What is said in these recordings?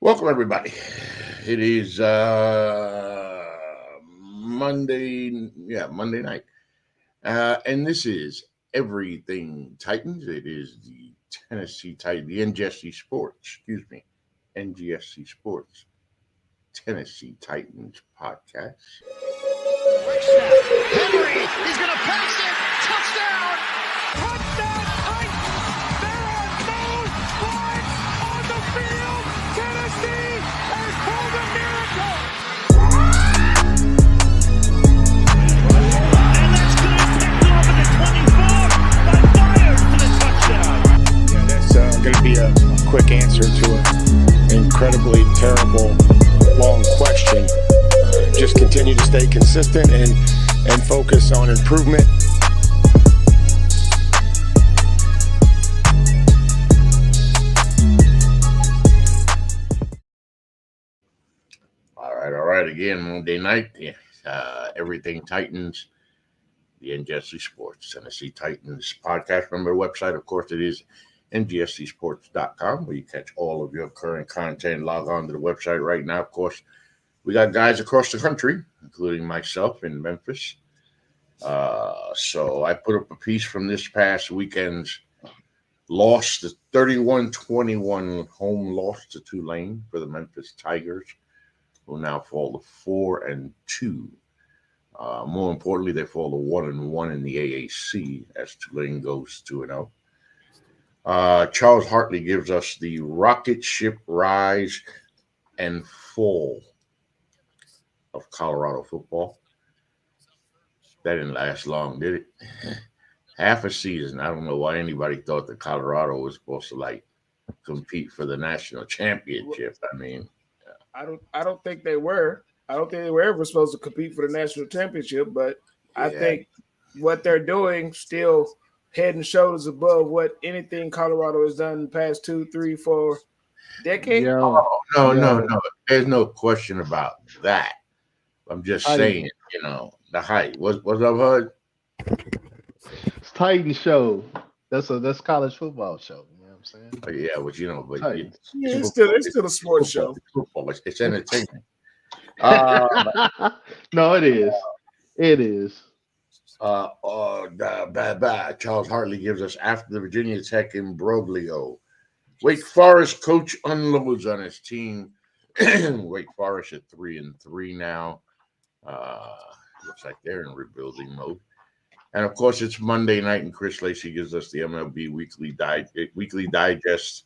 Welcome, everybody. It is Monday, Monday night. And this is Everything Titans. It is the Tennessee Titans, the NGSC Sports, Tennessee Titans podcast. Quick snap. Henry, he's going to pass it. Touchdown! Touchdown, Titans! There are no flags on the field. Tennessee has pulled a miracle. And that's good. Picked off at the 24 by Myers for the touchdown. Yeah, that's going to be a quick answer to an incredibly terrible, long question. Just continue to stay consistent and focus on improvement. All right. Again, Monday night, Everything Titans, the NGSC Sports, Tennessee Titans podcast. Remember the website, of course, it is NGSCsports.com, where you catch all of your current content. Log on to the website right now. Of course, we got guys across the country, including myself in Memphis. So I put up a piece from this past weekend's loss, the 31-21 home loss to Tulane for the Memphis Tigers, who now fall to 4-2. More importantly, they fall to 1-1 in the AAC as Tulane goes 2-0. Charles Hartley gives us the rocket ship rise and fall of Colorado football. That didn't last long, did it? Half a season. I don't know why anybody thought that Colorado was supposed to compete for the national championship. I mean, I don't think they were. I don't think they were ever supposed to compete for the national championship, but I think what they're doing still head and shoulders above what anything Colorado has done in the past 2, 3, 4 decades. No. There's no question about that. I'm just saying, the height. What's up, Hud? It's Titan show. That's college football show. You know what I'm saying? It's still a sports show. Football. It's entertainment. No, it is. It is. Charles Hartley gives us after the Virginia Tech imbroglio. Wake Forest coach unloads on his team. Wake Forest at 3-3 now. Looks like they're in rebuilding mode. And of course, it's Monday night, and Chris Lacey gives us the MLB Weekly Digest.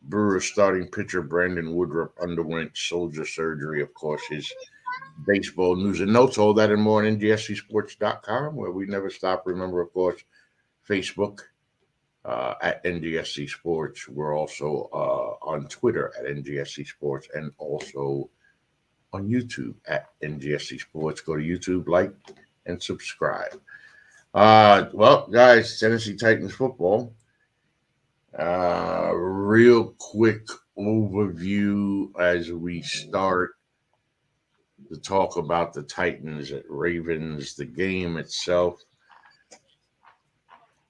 Brewers starting pitcher Brandon Woodruff underwent shoulder surgery. Of course, his baseball news and notes, all that and more on NGSCsports.com, where we never stop. Remember, of course, Facebook at NGSC Sports. We're also on Twitter at NGSC Sports and also on YouTube at NGSC Sports. Go to YouTube, like, and subscribe. Well, guys, Tennessee Titans football. Real quick overview as we start to talk about the Titans at Ravens, the game itself.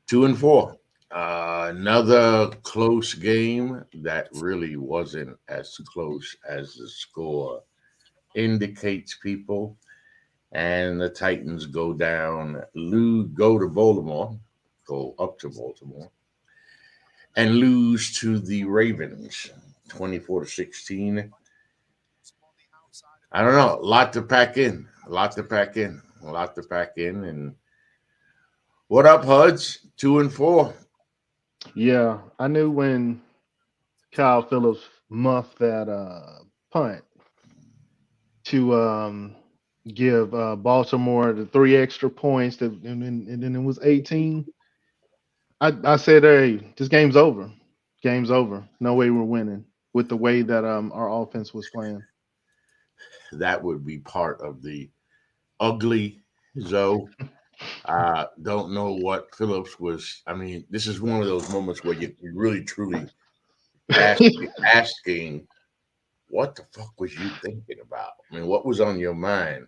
2-4. Another close game that really wasn't as close as the score indicates, people. And the Titans go up to Baltimore, and lose to the Ravens 24-16. I don't know. A lot to pack in. And what up, Huds? 2-4. Yeah, I knew when Kyle Phillips muffed that punt to give Baltimore the 3 extra points, and then it was 18. I said, hey, this game's over. Game's over. No way we're winning with the way that our offense was playing. That would be part of the ugly Zoe. Don't know what Phillips was. I mean, this is one of those moments where you really, truly asking, what the fuck was you thinking about? I mean, what was on your mind?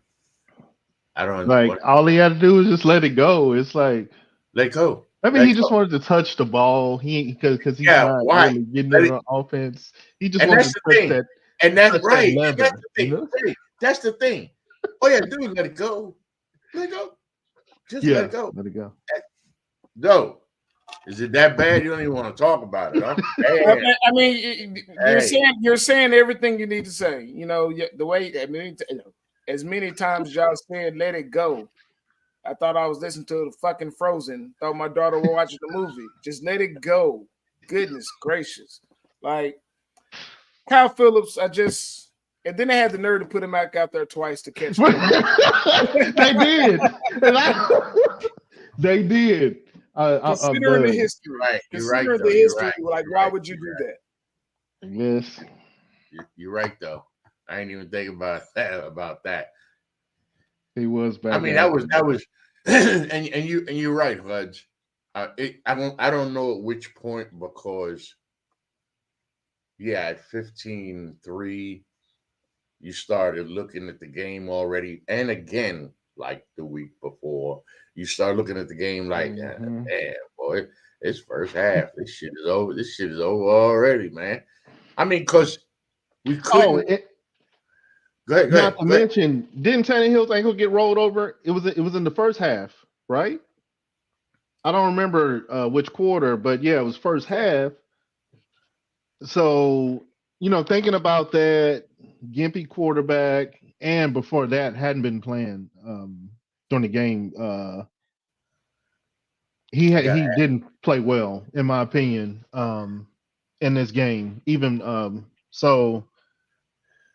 I don't all he had to do was just let it go. It's like let go. I mean, he just wanted to touch the ball. Because he's not why? really getting in the offense. He just And wanted that's to the touch thing. that. And that's touch that right. And leather, that's the thing. you know? Right. That's the thing. Oh yeah, dude, let it go. Let it go. Just let it go. Let it go. No. Is it that bad? You don't even want to talk about it, huh? I mean, you're saying everything you need to say. You know, the way as many times y'all said, "Let it go." I thought I was listening to the fucking Frozen. Thought my daughter was watching the movie. Just let it go. Goodness gracious! Like Kyle Phillips, and then they had the nerve to put him back out there twice to catch. They did. They did. Considering the history, right? Considering the history, like why would you do that? Yes, you're right though. I ain't even thinking about that. He was back. I mean, that was, and you're right, Hudge. I don't know at which point, because at 15-3, you started looking at the game already, and again, like the week before, you start looking at the game like, damn, boy, it's first half. This shit is over. This shit is over already, man. I mean, because we couldn't. Go ahead. Not to mention, didn't Tannehill's ankle get rolled over? It was in the first half, right? I don't remember which quarter, but yeah, it was first half. So, thinking about that, gimpy quarterback, and before that hadn't been playing during the game. He didn't play well, in my opinion, in this game. Even so.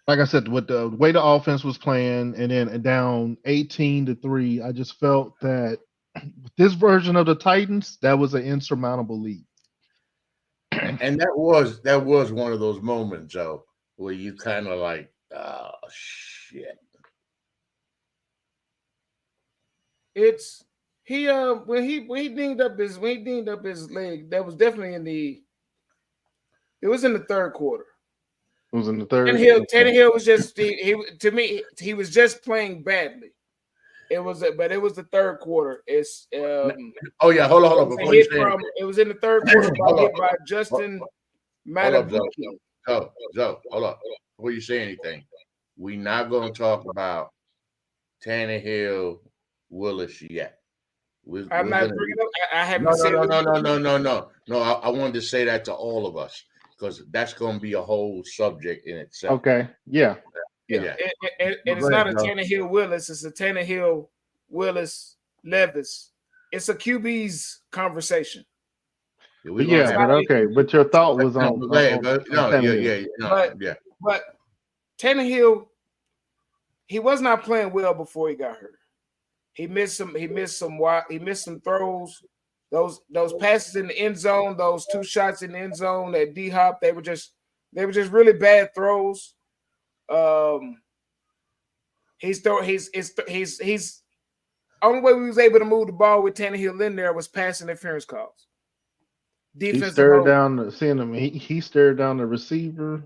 Like I said, with the way the offense was playing, and then down 18-3, I just felt that this version of the Titans, that was an insurmountable lead. And that was one of those moments, Joe, where you kind of like, oh shit. It's when he dinged up his leg, that was definitely it was in the third quarter. It was in the third. Tannehill was just he was just playing badly. It was the third quarter. It's hold on. Before you say it was in the third quarter by Justin Matabuki. Joe, hold up. Before you say anything, we're not going to talk about Tannehill Willis yet. I'm not bringing up. I haven't said no. I wanted to say that to all of us, because that's going to be a whole subject in itself. Okay. Yeah. And it's not a Tannehill Willis. It's a Tannehill Willis Levis. It's a QB's conversation. But your thought was on. But Tannehill, he was not playing well before he got hurt. He missed some throws. Those passes in the end zone, those two shots in the end zone at D-Hop, they were just really bad throws. He's only way we was able to move the ball with Tannehill in there was pass interference calls. He stared down he stared down the receiver.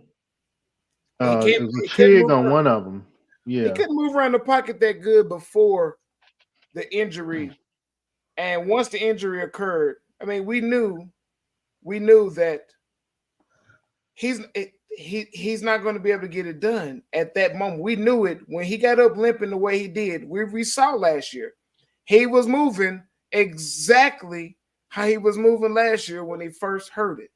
It was a Chig on one of them. Yeah, he couldn't move around the pocket that good before the injury. And once the injury occurred, I mean, we knew that he's not going to be able to get it done at that moment. We knew it when he got up limping the way he did. We saw last year. He was moving exactly how he was moving last year when he first hurt it.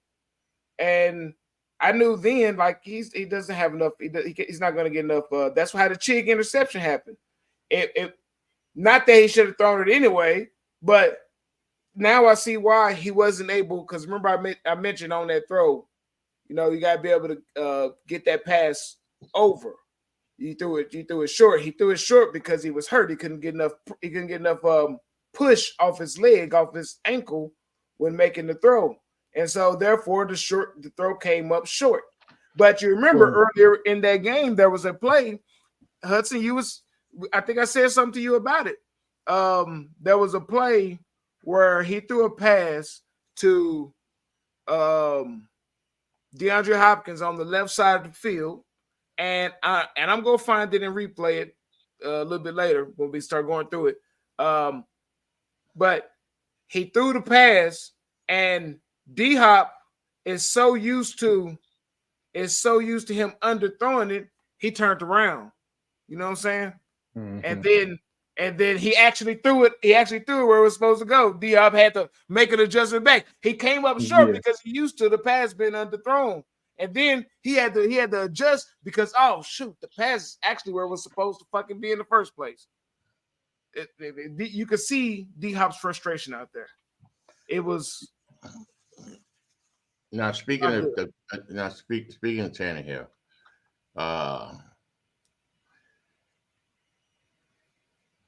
And I knew then, like, he doesn't have enough. He's not going to get enough. That's how the Chig interception happened. Not that he should have thrown it anyway, but now I see why he wasn't able. Because remember, I mentioned on that throw, you got to be able to get that pass over. You threw it short. He threw it short because he was hurt. He couldn't get enough. He couldn't get enough push off his leg, off his ankle when making the throw, and so therefore the throw came up short. But you remember earlier in that game there was a play, Hudson. I think I said something to you about it. There was a play where he threw a pass to DeAndre Hopkins on the left side of the field, and I'm gonna find it and replay it a little bit later when we start going through it. But he threw the pass, and D-Hop is so used to him underthrowing it, he turned around. You know what I'm saying? Mhm. And then he actually threw it. He actually threw it where it was supposed to go. D-Hop had to make an adjustment back. He came up short Yeah. because he used to the pass being underthrown. And then he had to adjust because, oh shoot, the pass is actually where it was supposed to fucking be in the first place. You could see D-Hop's frustration out there. It was Now speaking of Tannehill,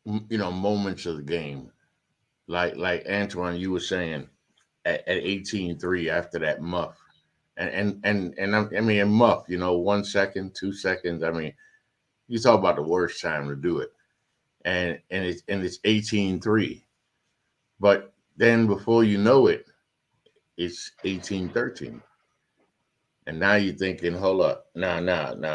moments of the game, like Antoine, you were saying at 18-3 after that muff, and I mean a muff, 1 second, 2 seconds. I mean, you talk about the worst time to do it, and it's 18-3, but then before you know it, it's 18-13. And now you're thinking, hold up, nah,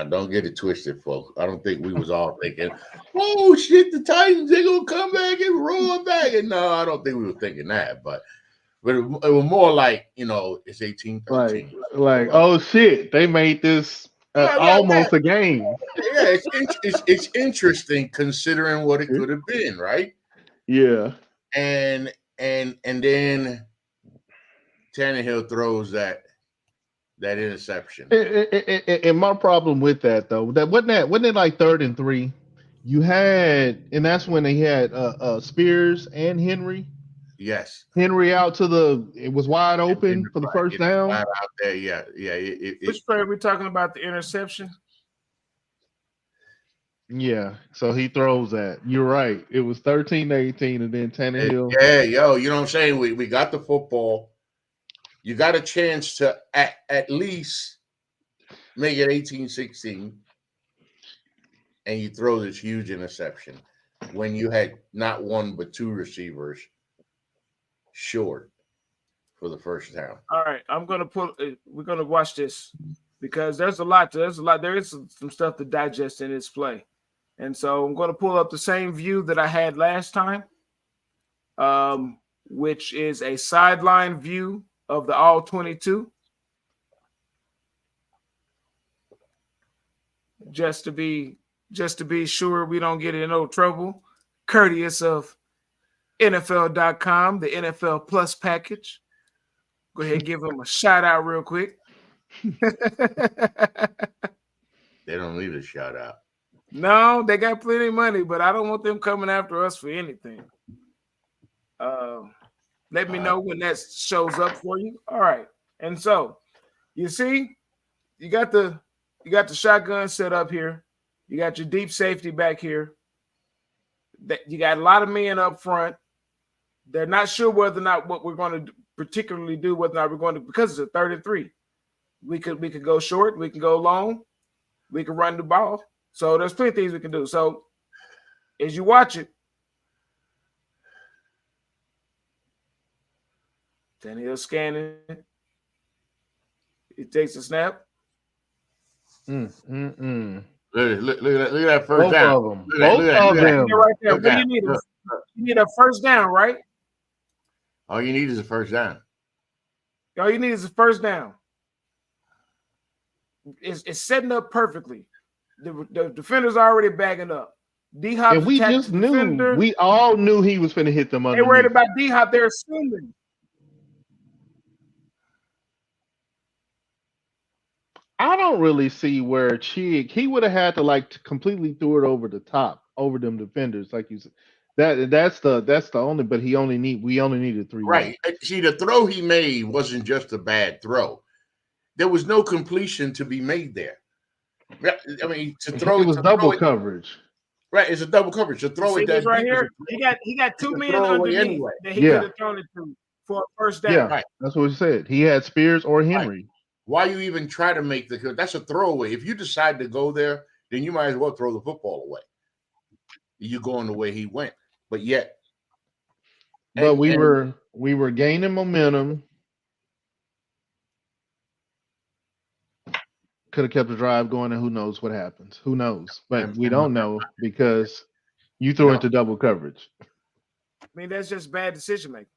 don't get it twisted, folks. I don't think we was all thinking, oh shit, the Titans, they're gonna come back and roar back. And no, I don't think we were thinking that, but it was more like, it's 18-13. Like, oh shit, they made this almost a game. Yeah, it's interesting considering what it could have been, right? Yeah. And then Tannehill throws that interception. And my problem with that though, wasn't it like 3rd and 3? You had, and that's when they had Spears and Henry. Yes. Henry out it was wide open for the first down. Out there, yeah. Which play are we talking about? The interception? Yeah. So he throws that. You're right. It was 13-18, and then Tannehill. Yeah, you know what I'm saying? We got the football. You got a chance to at least make it 18-16, and you throw this huge interception when you had not one but two receivers short for the first down. All right, we're gonna watch this because there is some stuff to digest in this play, and so I'm going to pull up the same view that I had last time, which is a sideline view of the all 22, just to be sure we don't get in no trouble, courteous of NFL.com, the NFL Plus package. Go ahead and give them a shout out real quick. They don't need a shout out. No, they got plenty of money, but I don't want them coming after us for anything. Let me know when that shows up for you. All right. And so you see, you got the shotgun set up here. You got your deep safety back here. You got a lot of men up front. They're not sure whether or not what we're going to particularly do, whether or not we're going to, because it's a 3rd and 3. We could go short, we can go long, we can run the ball. So there's plenty of things we can do. So as you watch it, Tannehill scanning. He takes a snap. Look at that first down. Both of them. Right there. What do you need? You need a first down, right? All you need is a first down. All you need is a first down. It's setting up perfectly. The defender's already bagging up. D-Hop, and we just knew. We all knew he was going to hit them underneath. They're worried about D-Hop. They're assuming. I don't really see where he would have had to completely throw it over the top, over them defenders, like you said. That's the only, but we only needed 3. Right. See, the throw he made wasn't just a bad throw. There was no completion to be made there. I mean, it was double coverage. Right, it's a double coverage. To throw it that right here, he got 2 men underneath anyway. That he could have thrown it to for a first down. Yeah, right. That's what he said. He had Spears or Henry. Right. Why you even try to make that's a throwaway. If you decide to go there, then you might as well throw the football away. You're going the way he went. But yet. But we were gaining momentum. Could have kept the drive going, and who knows what happens. Who knows? But we don't know because you threw into double coverage. I mean, that's just bad decision making.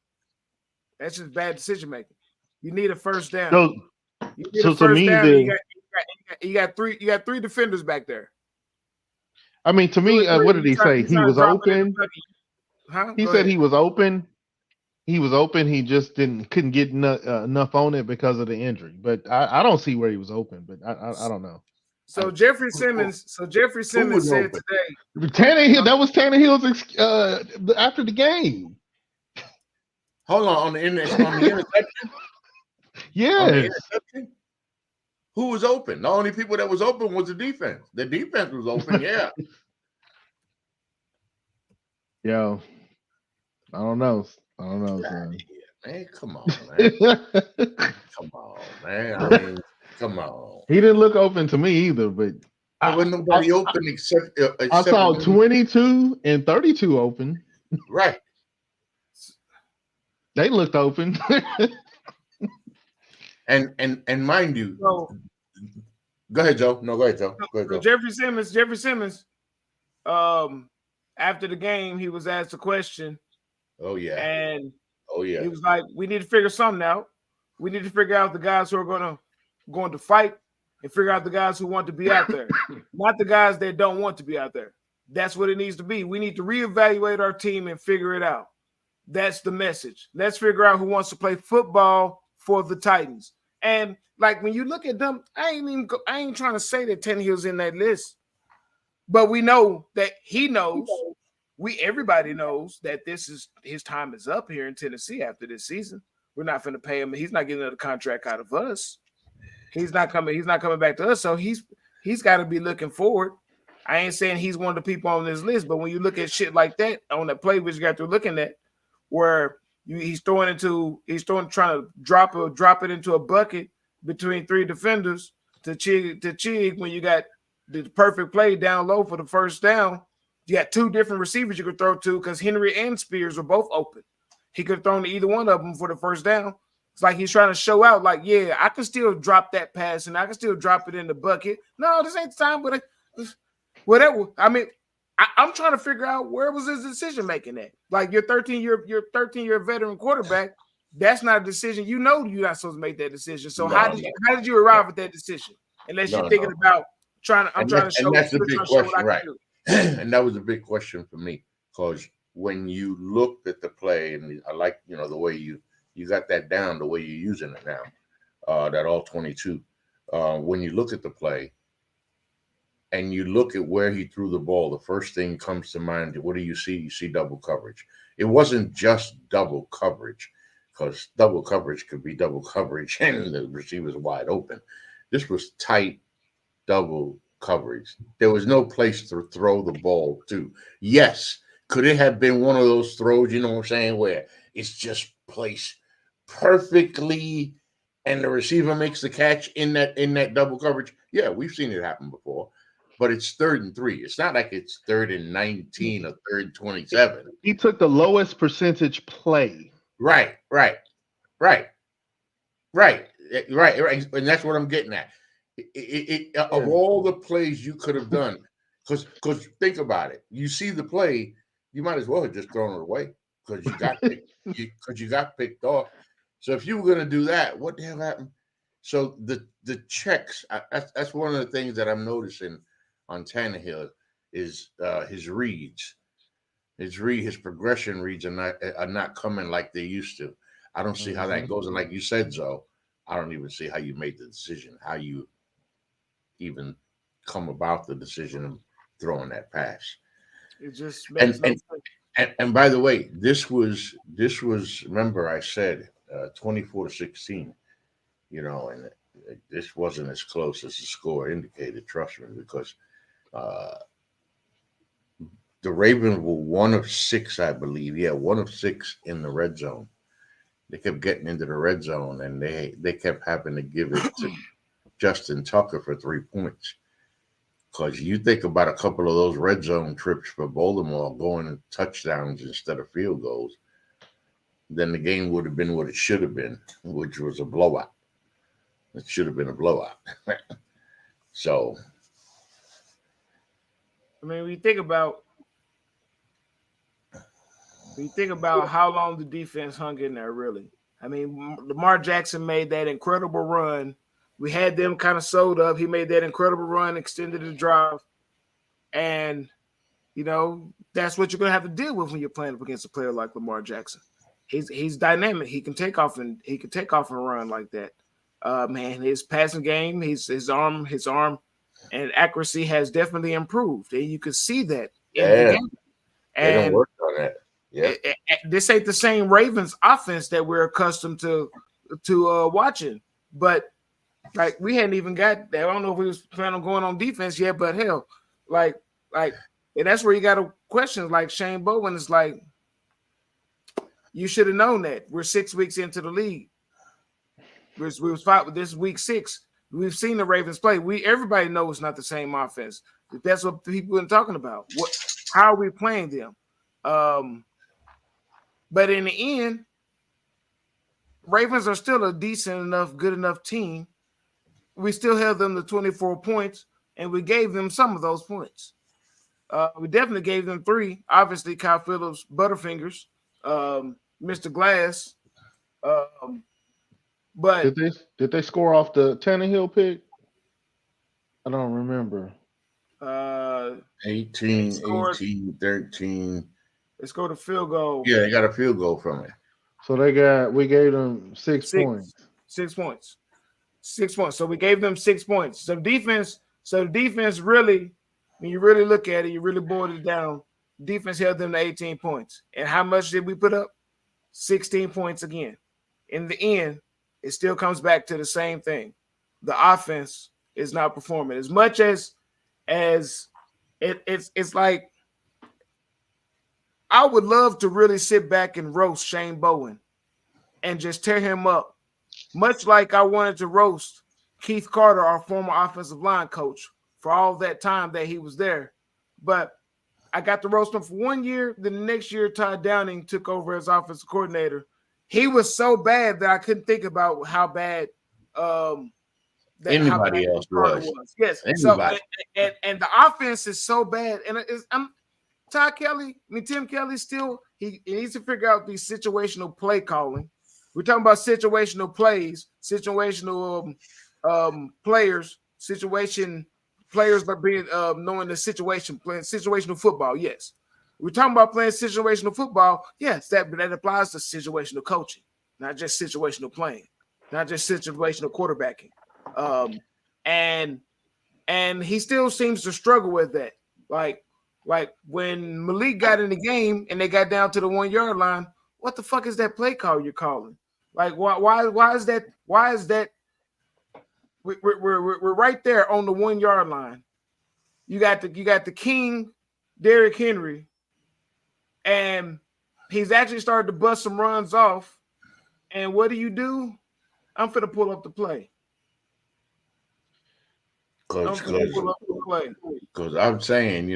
That's just bad decision making. You need a first down. So, You need so a to first me, down. the You got three defenders back there. I mean, to me, what did he say? He was open. Huh? He Go said ahead. he was open. He was open. He just couldn't get enough on it because of the injury. But I don't see where he was open. But I don't know. So Jeffrey Simmons said open? today. Tannehill, that was Tannehill's after the game. Hold on the interception. On the Yes. interception? Who was open? The only people that was open was the defense. The defense was open, yeah. Yo, I don't know, son. Man, come on, man. Come on, man. I mean, come on. He didn't look open to me either, but There wasn't nobody open except I saw 22 and 32 open. Right. They looked open. and mind you, So, go ahead, Joe. No, go ahead, Joe. Go ahead, Joe. Jeffrey Simmons, after the game, he was asked a question. Oh yeah. And he was like, "We need to figure something out. We need to figure out the guys who are going to fight, and figure out the guys who want to be out there, not the guys that don't want to be out there. That's what it needs to be. We need to reevaluate our team and figure it out. That's the message. Let's figure out who wants to play football for the Titans." And like when you look at them, I ain't trying to say that Tannehill's in that list, but we know that he knows. Everybody knows that his time is up here in Tennessee after this season. We're not going to pay him. He's not getting another contract out of us. He's not coming back to us. So he's got to be looking forward. I ain't saying he's one of the people on this list, but when you look at shit like that on that play, which you got to looking at, where he's trying to drop it into a bucket between three defenders to Chig when you got the perfect play down low for the first down. You got two different receivers you could throw to because Henry and Spears were both open. He could have thrown to either one of them for the first down. It's like he's trying to show out, like, yeah, I can still drop that pass and I can still drop it in the bucket. No, this ain't the time, but whatever. I mean, I'm trying to figure out where was his decision making at. Like your 13-year veteran quarterback, that's not a decision. You know you're not supposed to make that decision. So how did you arrive at that decision? Unless you're thinking about trying to show. And that's the big question, right? And that was a big question for me, because when you looked at the play, and I like the way you got that down, the way you're using it now, that all 22. When you look at the play and you look at where he threw the ball, the first thing comes to mind. What do you see? You see double coverage. It wasn't just double coverage, because double coverage could be double coverage and the receiver's wide open. This was tight double coverage. There was no place to throw the ball to. Yes, could it have been one of those throws, you know what I'm saying, where it's just placed perfectly and the receiver makes the catch in that double coverage? Yeah, we've seen it happen before. But it's 3rd and 3. It's not like it's 3rd and 19 or 3rd and 27. He took the lowest percentage play. Right. And that's what I'm getting at. Of all the plays you could have done, because think about it. You see the play, you might as well have just thrown it away because you got picked off. So if you were going to do that, what the hell happened? So the checks, that's one of the things that I'm noticing on Tannehill is his reads. His progression reads are not coming like they used to. I don't see how that goes. And like you said, Zoe, I don't even see how you made the decision, how you even come about the decision of throwing that pass. It just makes no sense. And by the way, this was remember I said 24-16, and this wasn't as close as the score indicated, trust me, because the Ravens were 1 of 6, I believe. Yeah, 1 of 6 in the red zone. They kept getting into the red zone, and they kept having to give it to Justin Tucker for 3 points. Because you think about a couple of those red zone trips for Baltimore going in touchdowns instead of field goals, then the game would have been what it should have been, which was a blowout. It should have been a blowout. So, I mean, when you think about how long the defense hung in there, really, I mean, Lamar Jackson made that incredible run. We had them kind of sold up. He made that incredible run, extended the drive. And, that's what you're going to have to deal with when you're playing up against a player like Lamar Jackson. He's dynamic. He can take off and run like that. Man, his passing game, his arm and accuracy has definitely improved. And you can see that in the game. And they don't work on that. Yeah. This ain't the same Ravens offense that we're accustomed to watching. But like we hadn't even got that. I don't know if we was planning on going on defense yet, but hell, like and that's where you got to question like Shane Bowen is like, you should have known that. We're 6 weeks into the league. We was five with this week 6. We've seen the Ravens play. Everybody knows it's not the same offense. That's what people have been talking about. How are we playing them? But in the end, Ravens are still a decent enough, good enough team. We still held them to 24 points, and we gave them some of those points. We definitely gave them 3. Obviously, Kyle Phillips, Butterfingers, Mr. Glass. But did they score off the Tannehill pick? I don't remember. 18, 13. They scored a field goal. Yeah, they got a field goal from it. So we gave them 6 points. 6 points. 6 points. So we gave them 6 points. So the defense really, when you really look at it, you really boiled it down. Defense held them to 18 points. And how much did we put up? 16 points again. In the end, it still comes back to the same thing. The offense is not performing as much as it's like I would love to really sit back and roast Shane Bowen and just tear him up, much like I wanted to roast Keith Carter, our former offensive line coach, for all that time that he was there. But I got to roast him for 1 year. Then the next year, Todd Downing took over as offensive coordinator. He was so bad that I couldn't think about how bad anybody else was. Yes. Anybody. So and the offense is so bad. And Tim Kelly still he needs to figure out these situational play calling. We're talking about situational plays, situational players, players are being knowing the situation, playing situational football. Yes. We're talking about playing situational football. Yes, that applies to situational coaching, not just situational playing, not just situational quarterbacking. And he still seems to struggle with that. Like when Malik got in the game and they got down to the 1 yard line, what the fuck is that play call you're calling? Like why is that? Why is that? We're right there on the 1 yard line. You got the king, Derrick Henry, and he's actually started to bust some runs off. And what do? I'm finna pull up the play. Because I'm saying,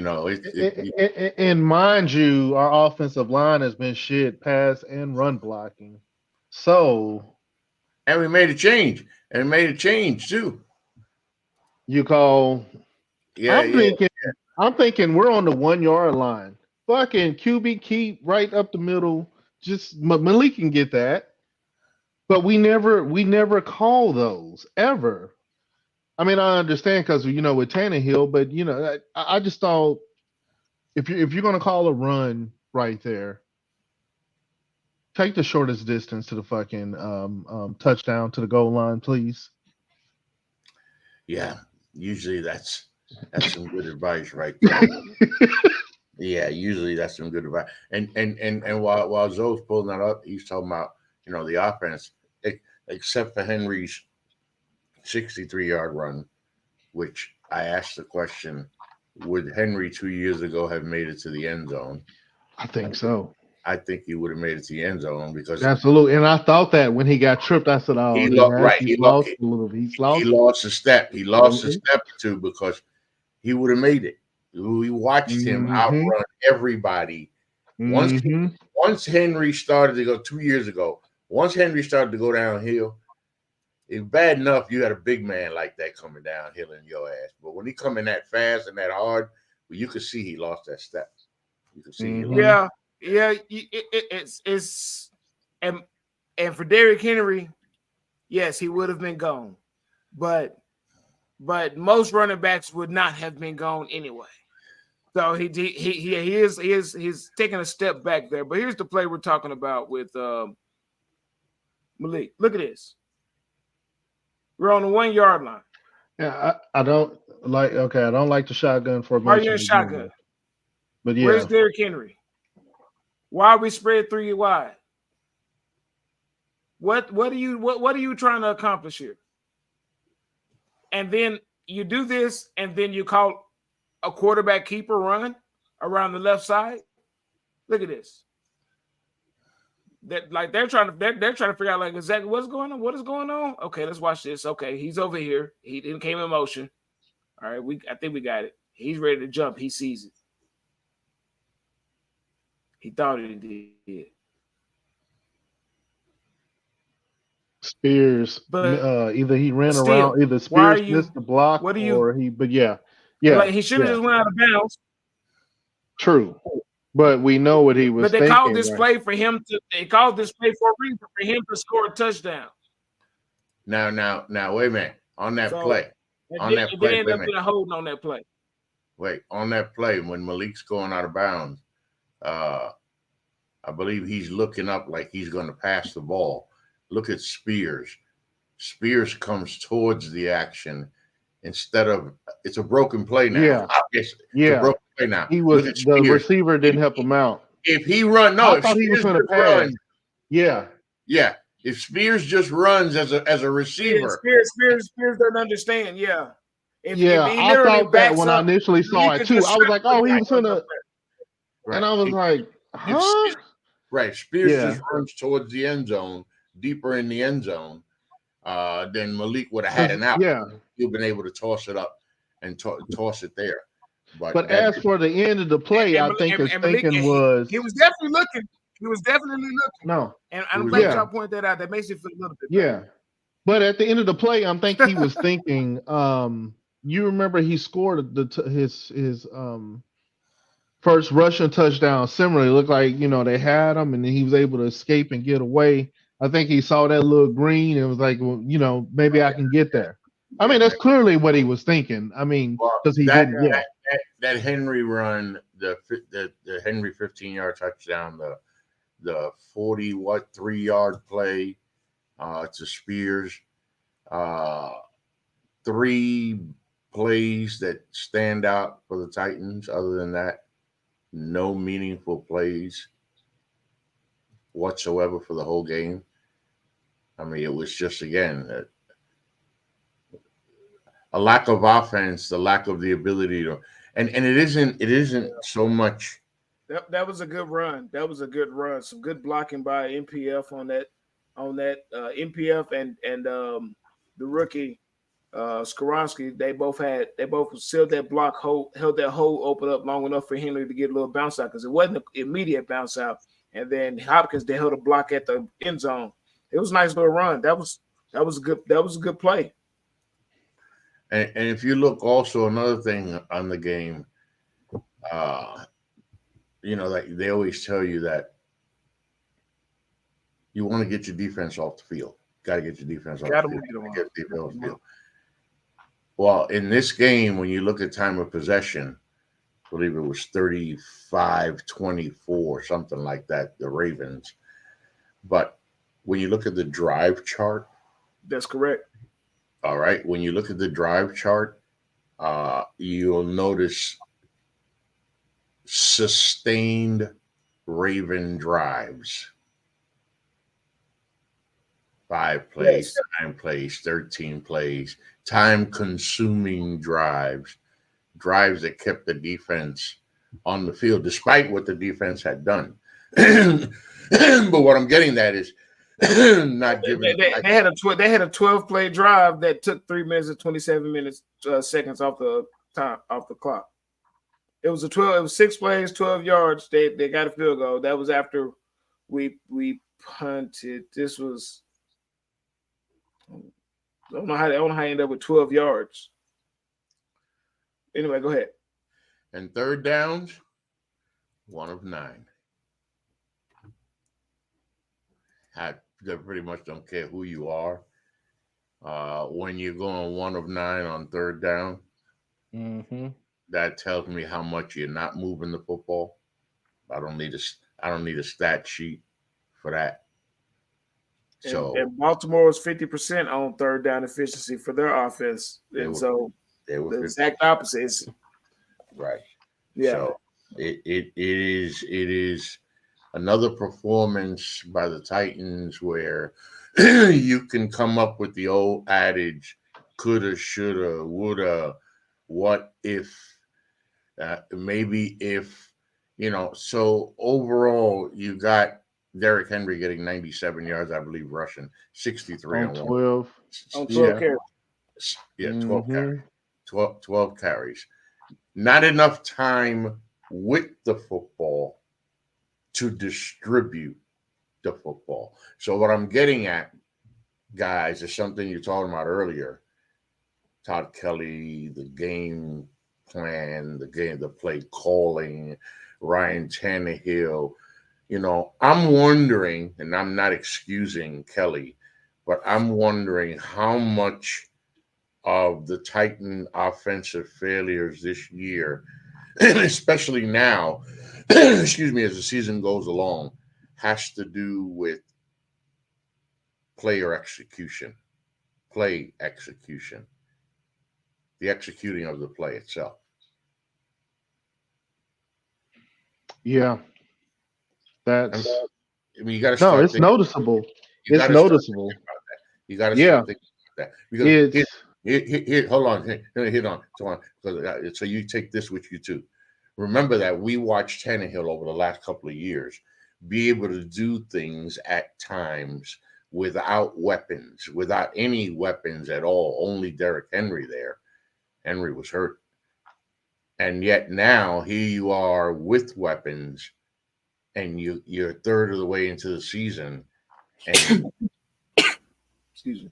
and mind you, our offensive line has been shit, pass and run blocking. So, and we made a change, too. You call? Yeah, I'm thinking we're on the 1 yard line. Fucking QB keep right up the middle. Just Malik can get that, but we never call those ever. I mean, I understand because with Tannehill, but I just thought if you're gonna call a run right there, take the shortest distance to the fucking touchdown to the goal line, please. Yeah, usually that's some good advice right there. Yeah, usually that's some good advice. And while Zoe's pulling that up, he's talking about the offense, except for Henry's 63-yard run, which I asked the question: would Henry 2 years ago have made it to the end zone? I think so. I think he would have made it to the end zone because absolutely. And I thought that when he got tripped, I said, "Oh, he lost a little. He lost a step. He lost a step or two because he would have made it. We watched him outrun everybody. Once Henry started to go 2 years ago, once Henry started to go downhill, it's bad enough you had a big man like that coming downhill in your ass. But when he coming that fast and that hard, well, you could see he lost that step. You could see he lost it's and And for Derrick Henry, yes, he would have been gone. But most running backs would not have been gone anyway. So he's taking a step back there. But here's the play we're talking about with Malik. Look at this. We're on the 1 yard line. Yeah, I don't like. Okay, I don't like the shotgun formation. Why are you in shotgun? But yeah, where's Derrick Henry? Why are we spread 3 wide? What are you trying to accomplish here? And then you do this, and then you call a quarterback keeper run around the left side. Look at this. That like they're trying to figure out like exactly what's going on. What is going on? Okay, let's watch this. Okay, he's over here. He didn't came in motion. All right, I think we got it. He's ready to jump. He sees it. He thought he did. Spears, but either he ran still, around, either Spears missed the block, or he. But yeah, like he should have just went out of bounds. True, but we know what he was. But they thinking, called this play for him to. They called this play for a reason, for him to score a touchdown. Now, wait a minute. On that play, they ended up holding on that play. Wait, on that play when Malik's going out of bounds, I believe he's looking up like he's going to pass the ball. Look at Spears. Spears comes towards the action instead of it's a broken play now. Yeah, obviously. Yeah, it's a broken play now. He was the receiver didn't help him out. If he run, no, I thought he was going to pass. Yeah. If Spears just runs as a receiver, Spears doesn't understand. Yeah. If I thought that when I initially saw it too. I was like, oh, he was gonna, and I was like, huh? Right. Spears just runs towards the end zone, deeper in the end zone. Then Malik would have had an out. Yeah. He'd been able to toss it up and toss it there. But as for the end of the play, I think his thinking was he was definitely looking. He was definitely looking. No. And I'm glad y'all point that out. That makes you feel a little bit better. Yeah. But at the end of the play, I'm thinking he was thinking, you remember he scored his first rushing touchdown. Similarly, it looked like, they had him and then he was able to escape and get away. I think he saw that little green and was like, well, maybe I can get there. I mean, that's clearly what he was thinking. I mean, because he didn't. Yeah. That Henry run, the Henry 15-yard touchdown, the 3-yard play to Spears, 3 plays that stand out for the Titans. Other than that, no meaningful plays whatsoever for the whole game. I mean, it was just, again, a lack of offense, the lack of the ability to, and it isn't so much. That was a good run. That was a good run. Some good blocking by MPF on that MPF and the rookie Skoronski. They both sealed that block hole, held that hole open up long enough for Henry to get a little bounce out because it wasn't an immediate bounce out. And then Hopkins, they held a block at the end zone. It was a nice little run. That was a good play. And if you look also another thing on the game, like they always tell you that you want to get your defense off the field. Got to get your defense off the field. Well, in this game, when you look at time of possession, I believe it was 35-24, something like that, the Ravens. But when you look at the drive chart. That's correct. All right. When you look at the drive chart, you'll notice sustained Raven drives. 5 plays, 9 plays, 13 plays, time-consuming drives that kept the defense on the field, despite what the defense had done. But what I'm getting at is not giving. They had a 12-play drive that took 3 minutes and 27 seconds off the clock. It was 6 plays, 12 yards. They got a field goal. That was after we punted. This was. I don't know how I ended up with 12 yards. Anyway, go ahead. And third downs, 1 of 9. They pretty much don't care who you are. When you're going 1 of 9 on third down, that tells me how much you're not moving the football. I don't need a stat sheet for that. So and Baltimore was 50% on third down efficiency for their offense, and they were the exact opposite. Is, right. Yeah. So it is another performance by the Titans where you can come up with the old adage, coulda, shoulda, woulda, what if, maybe if, so overall you got Derrick Henry getting 97 yards, I believe, rushing, 63 on 12. On 12 carries. Yeah, 12 carries. 12 carries. Not enough time with the football to distribute the football. So what I'm getting at, guys, is something you're talking about earlier. Todd Kelly, the game plan, the play calling, Ryan Tannehill. I'm wondering, and I'm not excusing Kelly, but I'm wondering how much of the Titan offensive failures this year, especially now, excuse me, as the season goes along, has to do with play execution, the executing of the play itself. Yeah. That's you got to start. No, it's noticeable. It's noticeable. You got to start thinking about that. Because It's hold on, hit on, so you take this with you too. Remember that we watched Tannehill over the last couple of years be able to do things at times without weapons, without any weapons at all, only Derrick Henry there. Henry was hurt. And yet now here you are with weapons, and you're a third of the way into the season, and excuse me,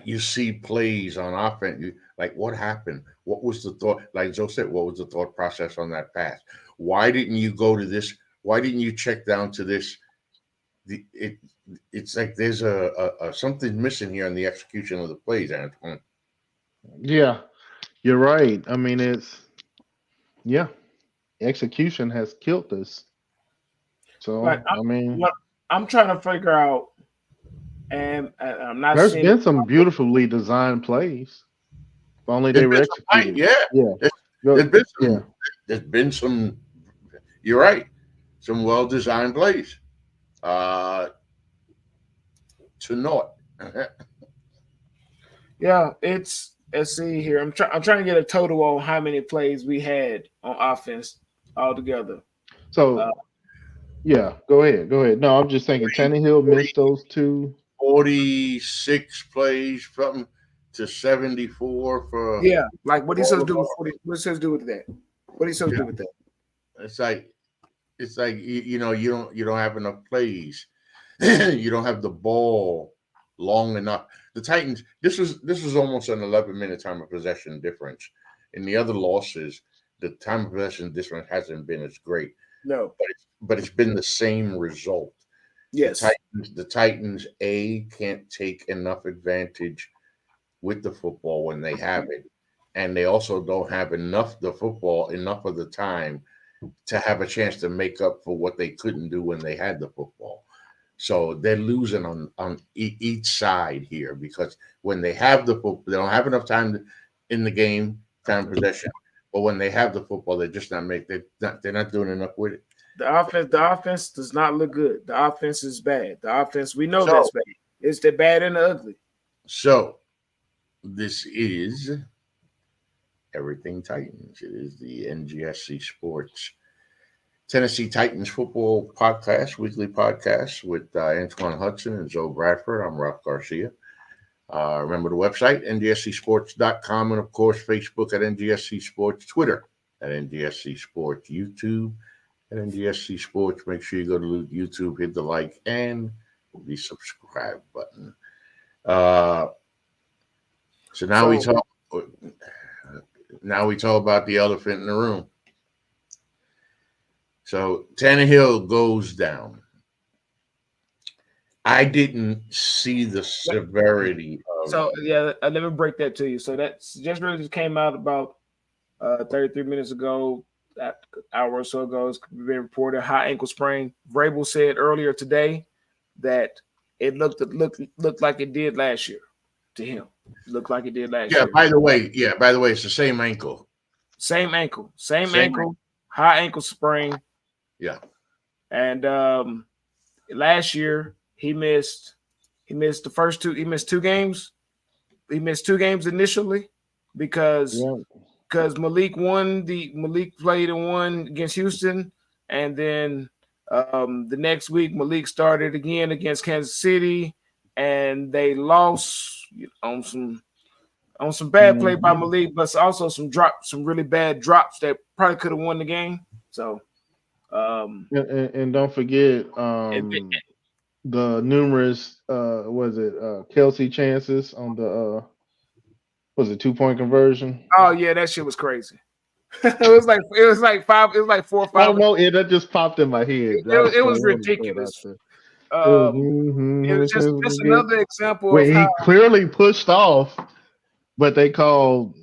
you see plays on offense. Like, what happened? What was the thought? Like Joe said, what was the thought process on that pass? Why didn't you go to this? Why didn't you check down to this? It's like there's a something missing here in the execution of the plays, Antoine. Yeah, you're right. I mean, execution has killed us. So, But I'm trying to figure out, and I'm not. There's been some beautifully designed plays. If only they were executed. There's been some. You're right. Some well-designed plays. To naught. Yeah, let's see here. I'm trying to get a total on how many plays we had on offense altogether. So, go ahead. No, I'm just thinking Tannehill missed those two. 46 plays, something to 74 for. Yeah, like what he supposed to do with 40, what he supposed to do with that? What he supposed to do with that? It's like you don't have enough plays. You don't have the ball long enough. The Titans, this was almost an 11-minute time of possession difference. In the other losses, the time of possession difference hasn't been as great. No, but it's been the same result. Yes, the Titans can't take enough advantage with the football when they have it, and they also don't have enough of the time to have a chance to make up for what they couldn't do when they had the football. So they're losing on each side here, because when they have the football, they don't have enough time in the game, time possession. But when they have the football, they're just they're not doing enough with it. The offense does not look good. The offense is bad. The offense, we know that's bad. It's the bad and the ugly. So this is Everything Titans. It is the NGSC Sports Tennessee Titans football podcast, weekly podcast with Antoine Hudson and Joe Bradford. I'm Ralph Garcia. Remember the website, ngscsports.com, and of course, Facebook at NGSC Sports, Twitter at NGSC Sports, YouTube at NGSC Sports. Make sure you go to YouTube, hit the like and the subscribe button. So now we talk about the elephant in the room. So Tannehill goes down. I didn't see the severity of. So yeah, let me break that to you. So that's just came out about 33 minutes ago, an hour or so ago. It's been reported high ankle sprain. Vrabel said earlier today that it looked like it did last year to him. Looked like it did last year. By the way, it's the same ankle. Same ankle, high ankle sprain. Yeah. And last year he missed the first two. He missed 2 games. He missed 2 games initially because Malik played and won against Houston, and then the next week Malik started again against Kansas City, and they lost on some bad play by Malik, but also some really bad drops that probably could have won the game. So, and don't forget the numerous Kelsey chances on the 2-point conversion. Oh yeah, that shit was crazy. it was like 4 or 5. Oh no, that just popped in my head. It was ridiculous. It was just another example where of how he clearly pushed off, but they called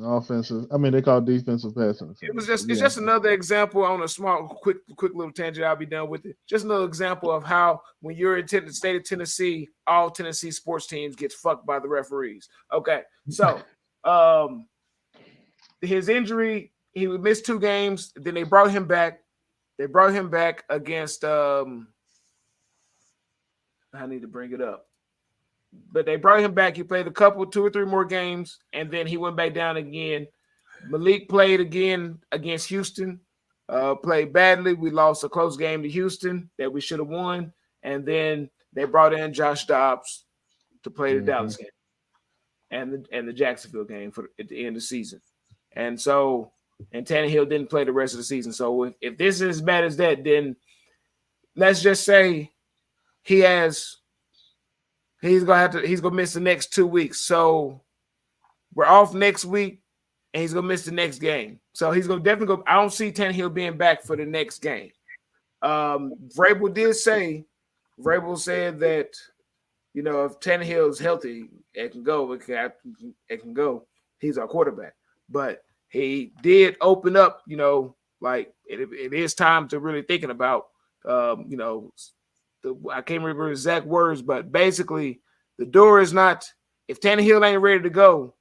offensive. I mean, they called defensive passing. It's just another example on a small, quick little tangent. I'll be done with it. Just another example of how when you're in the state of Tennessee, all Tennessee sports teams get fucked by the referees. Okay, so his injury, he missed 2 games. Then they brought him back. They brought him back against. I need to bring it up. But they brought him back. He played 2 or 3 more games, and then he went back down again. Malik played again against Houston, played badly. We lost a close game to Houston that we should have won. And then they brought in Josh Dobbs to play the Dallas game and the Jacksonville game at the end of the season. And Tannehill didn't play the rest of the season. So if this is as bad as that, then let's just say he's gonna miss the next 2 weeks. So we're off next week, and he's gonna miss the next game. So he's gonna definitely go. I don't see Tannehill being back for the next game. Vrabel said that if Tannehill is healthy, it can go. It can go. He's our quarterback, but he did open up. Like it is time to really thinking about. I can't remember exact words, but basically the door is not, if Tannehill ain't ready to go,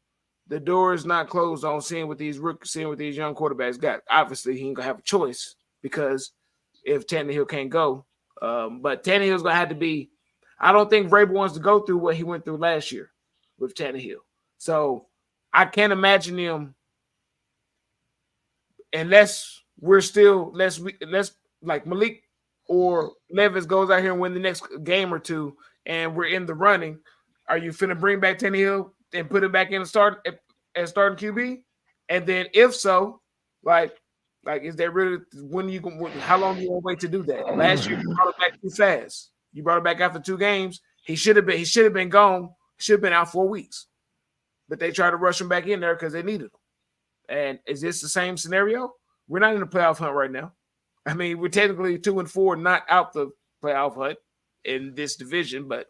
the door is not closed on seeing what these young quarterbacks got. Obviously, he ain't gonna have a choice because if Tannehill can't go, but Tannehill's gonna have to be. I don't think Vrabel wants to go through what he went through last year with Tannehill. So I can't imagine him unless like Malik or Levis goes out here and win the next game or 2, and we're in the running. Are you finna bring back Tannehill and put him back in as starting QB? And then if so, like is that really how long do you want to wait to do that? Last year you brought him back too fast. You brought him back after 2 games. He should have been gone. Should have been out 4 weeks. But they tried to rush him back in there because they needed him. And is this the same scenario? We're not in the playoff hunt right now. I mean, we're technically 2-4, not out the playoff hunt in this division, but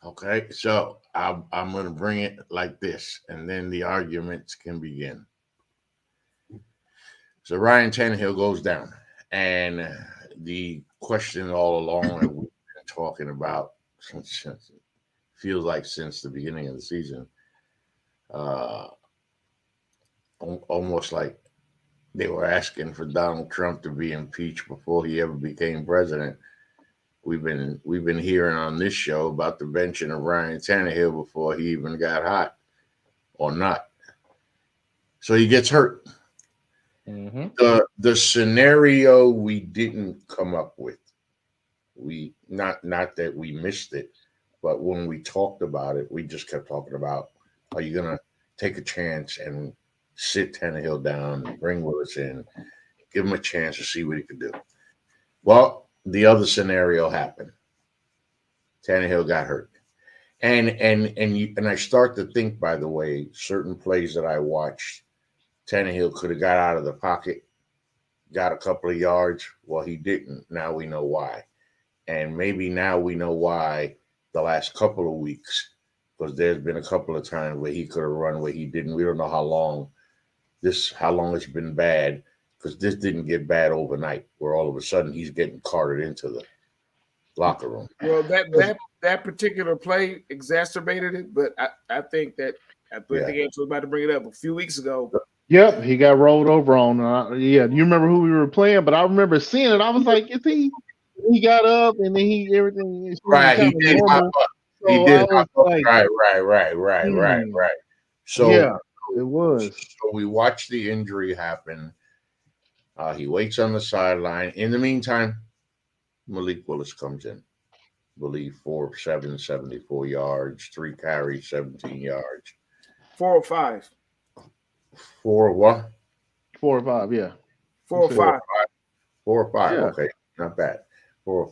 okay. So I'm going to bring it like this, and then the arguments can begin. So Ryan Tannehill goes down, and the question all along that we've been talking about since feels like since the beginning of the season, almost like they were asking for Donald Trump to be impeached before he ever became president. We've been hearing on this show about the benching of Ryan Tannehill before he even got hot or not. So he gets hurt. Mm-hmm. The scenario we didn't come up with. We not that we missed it, but when we talked about it, we just kept talking about, are you gonna take a chance and sit Tannehill down, bring Willis in, give him a chance to see what he could do? Well, the other scenario happened. Tannehill got hurt. And I start to think, by the way, certain plays that I watched, Tannehill could have got out of the pocket, got a couple of yards. Well, he didn't. Now we know why. And maybe now we know why the last couple of weeks, because there's been a couple of times where he could have run where he didn't. We don't know how long it's been bad, because this didn't get bad overnight, where all of a sudden he's getting carted into the locker room. Well, that particular play exacerbated it, but I think that I think Angel was about to bring it up a few weeks ago. Yep, he got rolled over on. You remember who we were playing, but I remember seeing it. I was like, is he? He got up and then everything. Right, he did hop up. So he did hop up. Like, right. So yeah, it was. So we watched the injury happen. He waits on the sideline. In the meantime, Malik Willis comes in. I believe 4 of 7, 74 yards, 3 carries, 17 yards. 4 or 5. 4 what? 4 or 5, yeah. 4 or 5. 4 or 5. Yeah. Okay, not bad. 4 or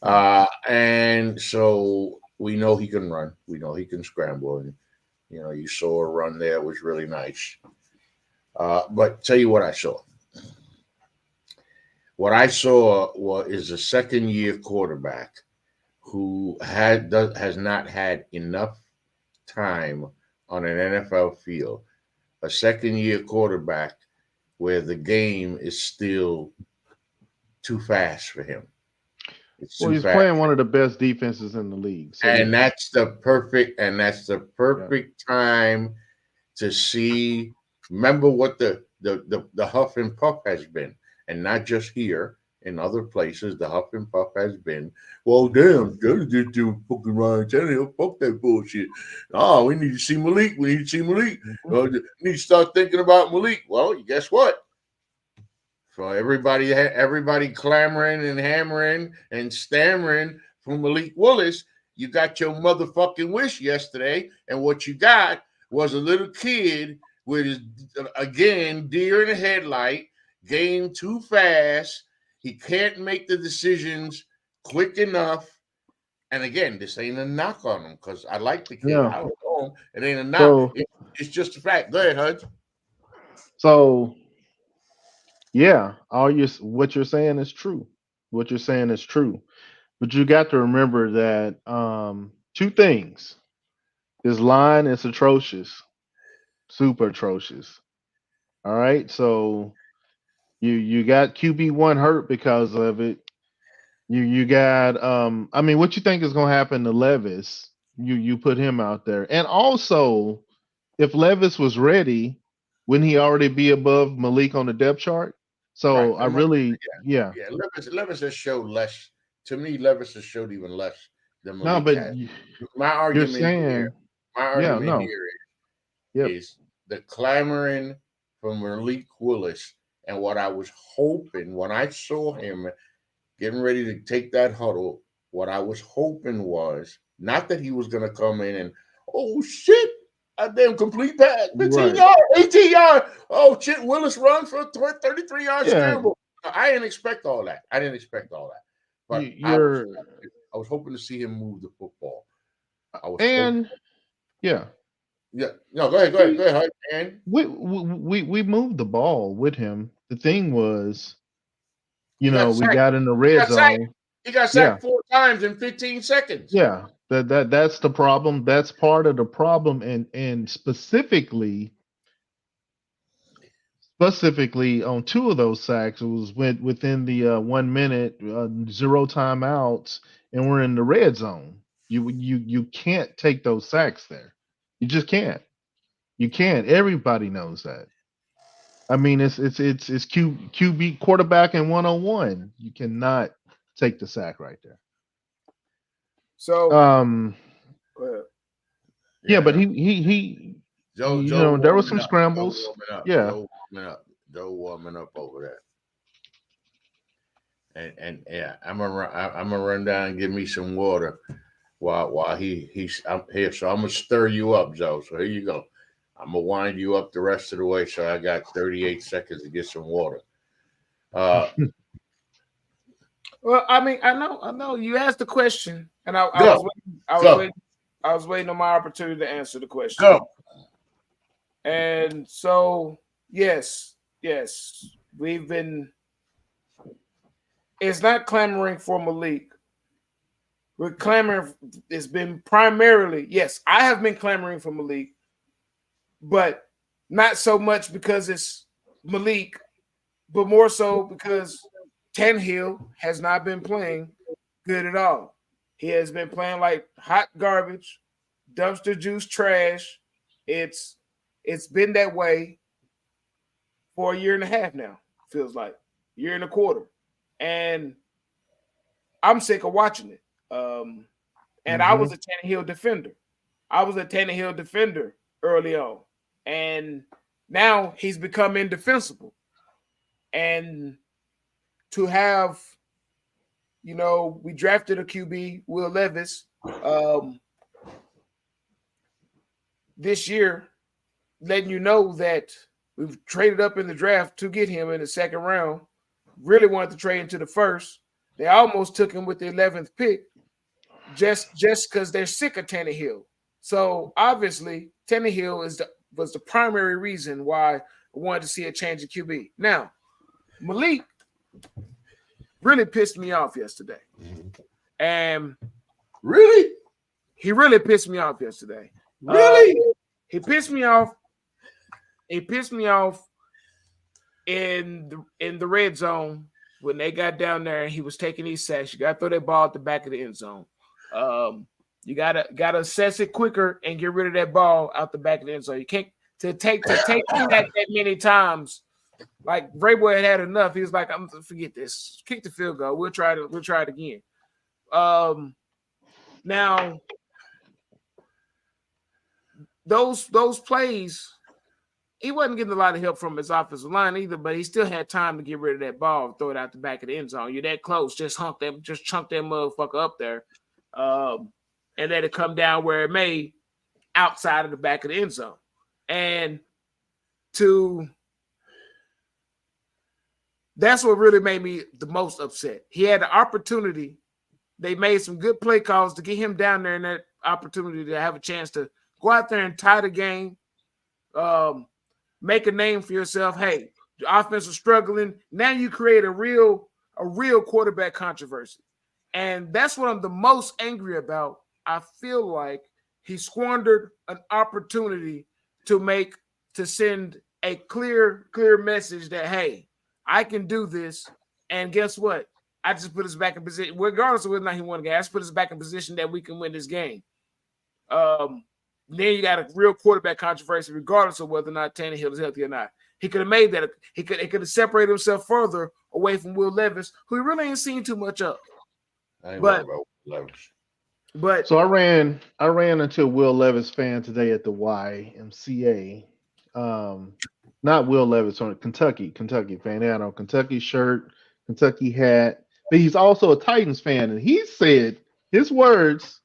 5. And so we know he can run. We know he can scramble. And, you saw a run there. It was really nice. But tell you what I saw. What I saw is a second-year quarterback who has not had enough time on an NFL field. A second-year quarterback where the game is still too fast for him. He's playing one of the best defenses in the league. So and that's the perfect time to see. Remember what the huff and puff has been, and not just here. In other places, the huff and puff has been, well, damn, just do fucking Ryan Tannehill. Fuck that bullshit. Oh, we need to see Malik. We need to see Malik. We need to start thinking about Malik. Well, guess what? So everybody clamoring and hammering and stammering for Malik Willis. You got your motherfucking wish yesterday, and what you got was a little kid with his, again, deer in the headlight, game too fast. He can't make the decisions quick enough. And again, this ain't a knock on him, because I like the kid. Yeah. I don't know him. It ain't a knock. So, it's just a fact. Go ahead, Hudge. So, yeah, what you're saying is true. What you're saying is true. But you got to remember that 2 things. His line is atrocious. Super atrocious. All right. So you got QB1 hurt because of it. You got what you think is gonna happen to Levis? You put him out there. And also, if Levis was ready, wouldn't he already be above Malik on the depth chart? So Right. I really Yeah. Levis has showed less. To me, Levis has showed even less than Malik. No, but has. My argument here is the clamoring for Malik Willis, and what I was hoping when I saw him getting ready to take that huddle, what I was hoping was not that he was going to come in and, oh shit, a damn complete pass, 15 yards, 18 yards. Oh shit, Willis run for 33 yards. Terrible. I didn't expect all that. But I was hoping to see him move the football. No, go ahead. And we moved the ball with him. The thing was, we got in the red zone. He got sacked 4 times in 15 seconds. Yeah, that's the problem. That's part of the problem, and specifically on 2 of those sacks, it was within the 1 minute, 0 timeouts, and we're in the red zone. You can't take those sacks there. You just can't. You can't. Everybody knows that. I mean, it's QB quarterback in 101. You cannot take the sack right there. So, but he Joe there was some scrambles. Joe warming up over there. And I'm gonna run down and give me some water while he's here. So I'm gonna stir you up, Joe. So here you go. I'm gonna wind you up the rest of the way. So I got 38 seconds to get some water. Well, I mean, I know you asked the question, and I was waiting on my opportunity to answer the question. Go. And so, yes, we've been. It's not clamoring for Malik, we're clamoring. It's been primarily, yes, I have been clamoring for Malik, but not so much because it's Malik, but more so because Tannehill has not been playing good at all. He has been playing like hot garbage, dumpster juice trash. It's been that way for a year and a half now, feels like. Year and a quarter. And I'm sick of watching it. And I was a Tannehill defender. Early on. And now he's become indefensible. And to have, we drafted a QB, Will Levis, this year, letting you know that we've traded up in the draft to get him in the second round. Really wanted to trade into the first. They almost took him with the 11th pick just because they're sick of Tannehill. So obviously, Tannehill was the primary reason why I wanted to see a change of QB. Now, Malik really pissed me off yesterday. And Really? He really pissed me off yesterday. Really? He pissed me off. He pissed me off in the red zone when they got down there and he was taking these sacks. You got to throw that ball at the back of the end zone. You gotta assess it quicker and get rid of that ball out the back of the end zone. You can't to take that many times. Like Vrabel had enough. He was like, "I'm gonna forget this. Kick the field goal. We'll try it again." Now those plays, he wasn't getting a lot of help from his offensive line either, but he still had time to get rid of that ball and throw it out the back of the end zone. You're that close, just chunk that motherfucker up there, and let it come down where it may, outside of the back of the end zone. And that's what really made me the most upset. He had the opportunity. They made some good play calls to get him down there in that opportunity to have a chance to go out there and tie the game, make a name for yourself. Hey, the offense is struggling. Now you create a real quarterback controversy. And that's what I'm the most angry about. I feel like he squandered an opportunity to send a clear message that, hey, I can do this. And guess what? I just put us back in position, regardless of whether or not he won the game. I just put us back in position that we can win this game. Then you got a real quarterback controversy, regardless of whether or not Tannehill is healthy or not. He could have made that. He could have separated himself further away from Will Levis, who he really ain't seen too much of. But so I ran into a Will Levis fan today at the YMCA. Not Will Levis, on a Kentucky fan. They had on Kentucky shirt, Kentucky hat. But he's also a Titans fan, and he said his words: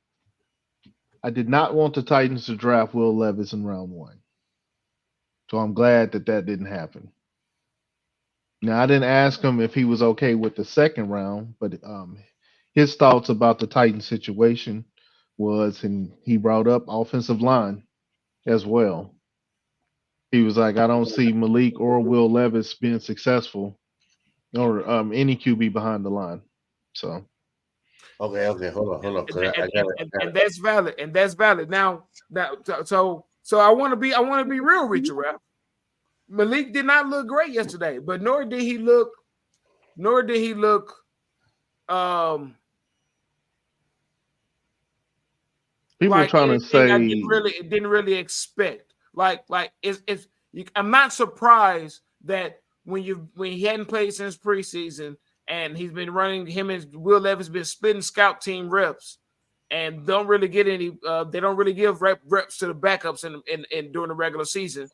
"I did not want the Titans to draft Will Levis in round 1." So I'm glad that didn't happen. Now, I didn't ask him if he was okay with the second round, but his thoughts about the Titans situation was, and he brought up offensive line as well. He was like, I don't see Malik or Will Levis being successful, or any QB behind the line. So, okay, hold on. And that's valid. And that's valid. Now, so I want to be real with you, Ralph. Malik did not look great yesterday, but nor did he look. People like are trying to say I didn't really expect. I'm not surprised that when he hadn't played since preseason and he's been running, him and Will Levis been splitting scout team reps and don't really get any. They don't really give reps to the backups in during the regular season.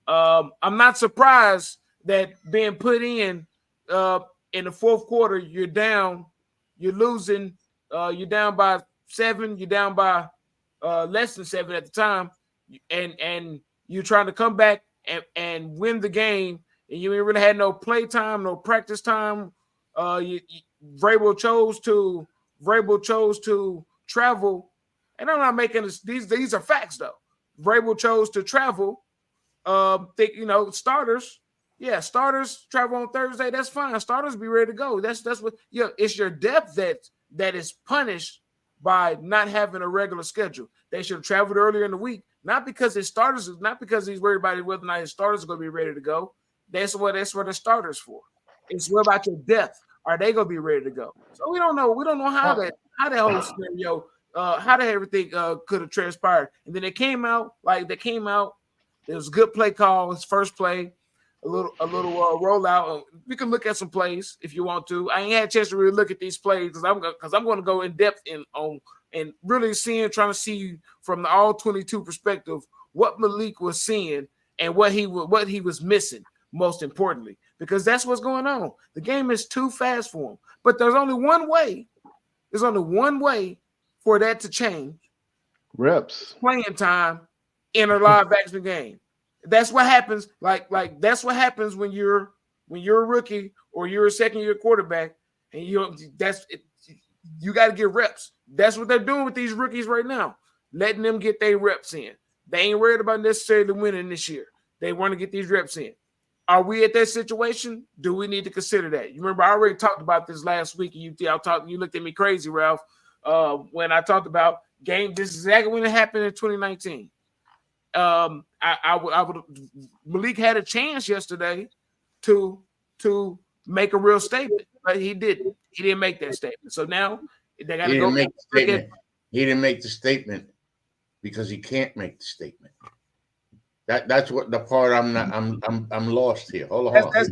I'm not surprised that being put in the fourth quarter, you're losing, you're down by 7, you're down by less than 7 at the time, and you're trying to come back and win the game, and you ain't really had no play time, no practice time. Vrabel chose to travel, and I'm not making this. These are facts though. Vrabel chose to travel. Starters. Yeah, starters travel on Thursday. That's fine. Starters be ready to go. That's what. Yeah, it's your depth that is punished by not having a regular schedule. They should have traveled earlier in the week, not because he's worried about whether or not his starters are going to be ready to go. That's what the starters for. It's what about your depth? Are they going to be ready to go? So we don't know. We don't know how that whole scenario, how that everything could have transpired. And then it came out. It was a good play call. His first play, a little rollout. We can look at some plays if you want to. I ain't had a chance to really look at these plays because I'm going to go in depth and really trying to see from the all 22 perspective what Malik was seeing and what he was missing. Most importantly, because that's what's going on. The game is too fast for him. But there's only one way. There's only one way for that to change. Reps. Playing time in a live action game. That's what happens. Like that's what happens when you're a rookie or you're a second-year quarterback, and you got to get reps. That's what they're doing with these rookies right now, letting them get their reps in. They ain't worried about necessarily winning this year. They want to get these reps in. Are we at that situation? Do we need to consider that? You remember I already talked about this last week, and you looked at me crazy, Ralph, when I talked about game. This is exactly when it happened in 2019. Malik had a chance yesterday to make a real statement, but he didn't. He didn't make that statement. So now they got to go. He didn't make the statement because he can't make the statement. That's what the part I'm lost here. Hold on. That's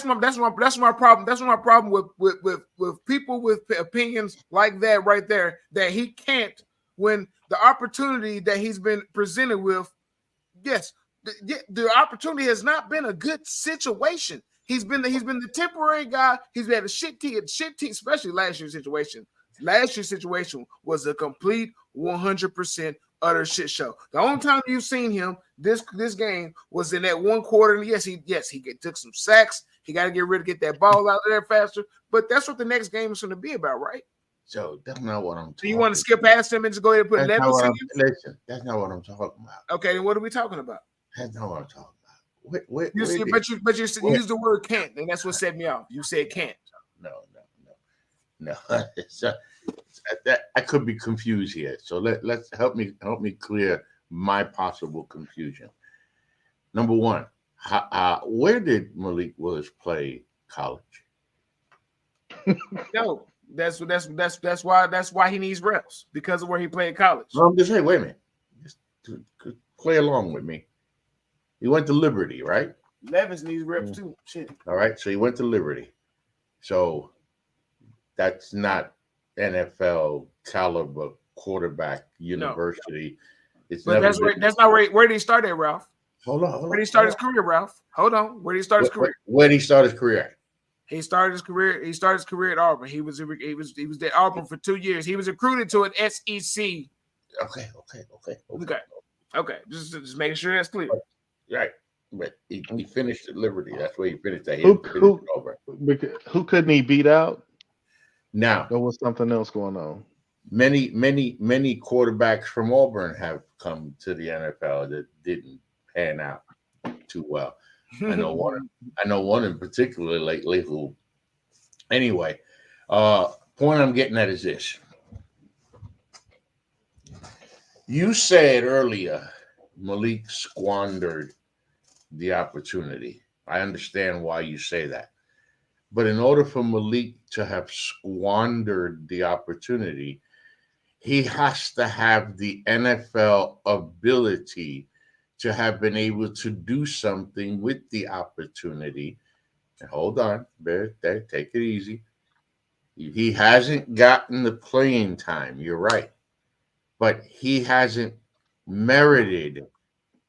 my problem. That's my problem with people with opinions like that right there. That he can't when the opportunity that he's been presented with. Yes, the opportunity has not been a good situation. He's been the temporary guy. He's had a shit team, especially last year's situation. Last year's situation was a complete 100% utter shit show. The only time you've seen him this game was in that one quarter. And yes, he took some sacks. He got to get that ball out of there faster. But that's what the next game is going to be about, right? So that's not what I'm talking about. So you want to skip past him and just go ahead and put levels in? Listen, that's not what I'm talking about. Okay, then what are we talking about? That's not what I'm talking about. But you used the word can't, and that's what set me off. You said can't. No. I could be confused here. So let's help me clear my possible confusion. Number one, where did Malik Willis play college? No, that's why he needs reps, because of where he played college. No, I'm just saying. Wait a minute. Just to play along with me. He went to Liberty, right? Levis needs reps too. Shit. All right, so he went to Liberty. So that's not NFL caliber quarterback university. No. But that's not where did he start at, Ralph? Hold on. Where did he start his career, Ralph? Hold on. Where did he start his career? Where did he start his career? He started his career at Auburn. He was at Auburn for 2 years. He was recruited to an SEC. Okay. Just making sure that's clear. Right. But he finished at Liberty. That's where he finished that. Who couldn't he beat out? Now there was something else going on. Many quarterbacks from Auburn have come to the NFL that didn't pan out too well. I know one in particular lately who. Anyway, point I'm getting at is this. You said earlier Malik squandered the opportunity. I understand why you say that. But in order for Malik to have squandered the opportunity, he has to have the NFL ability to have been able to do something with the opportunity. And hold on, Bear, take it easy. He hasn't gotten the playing time. You're right. But he hasn't merited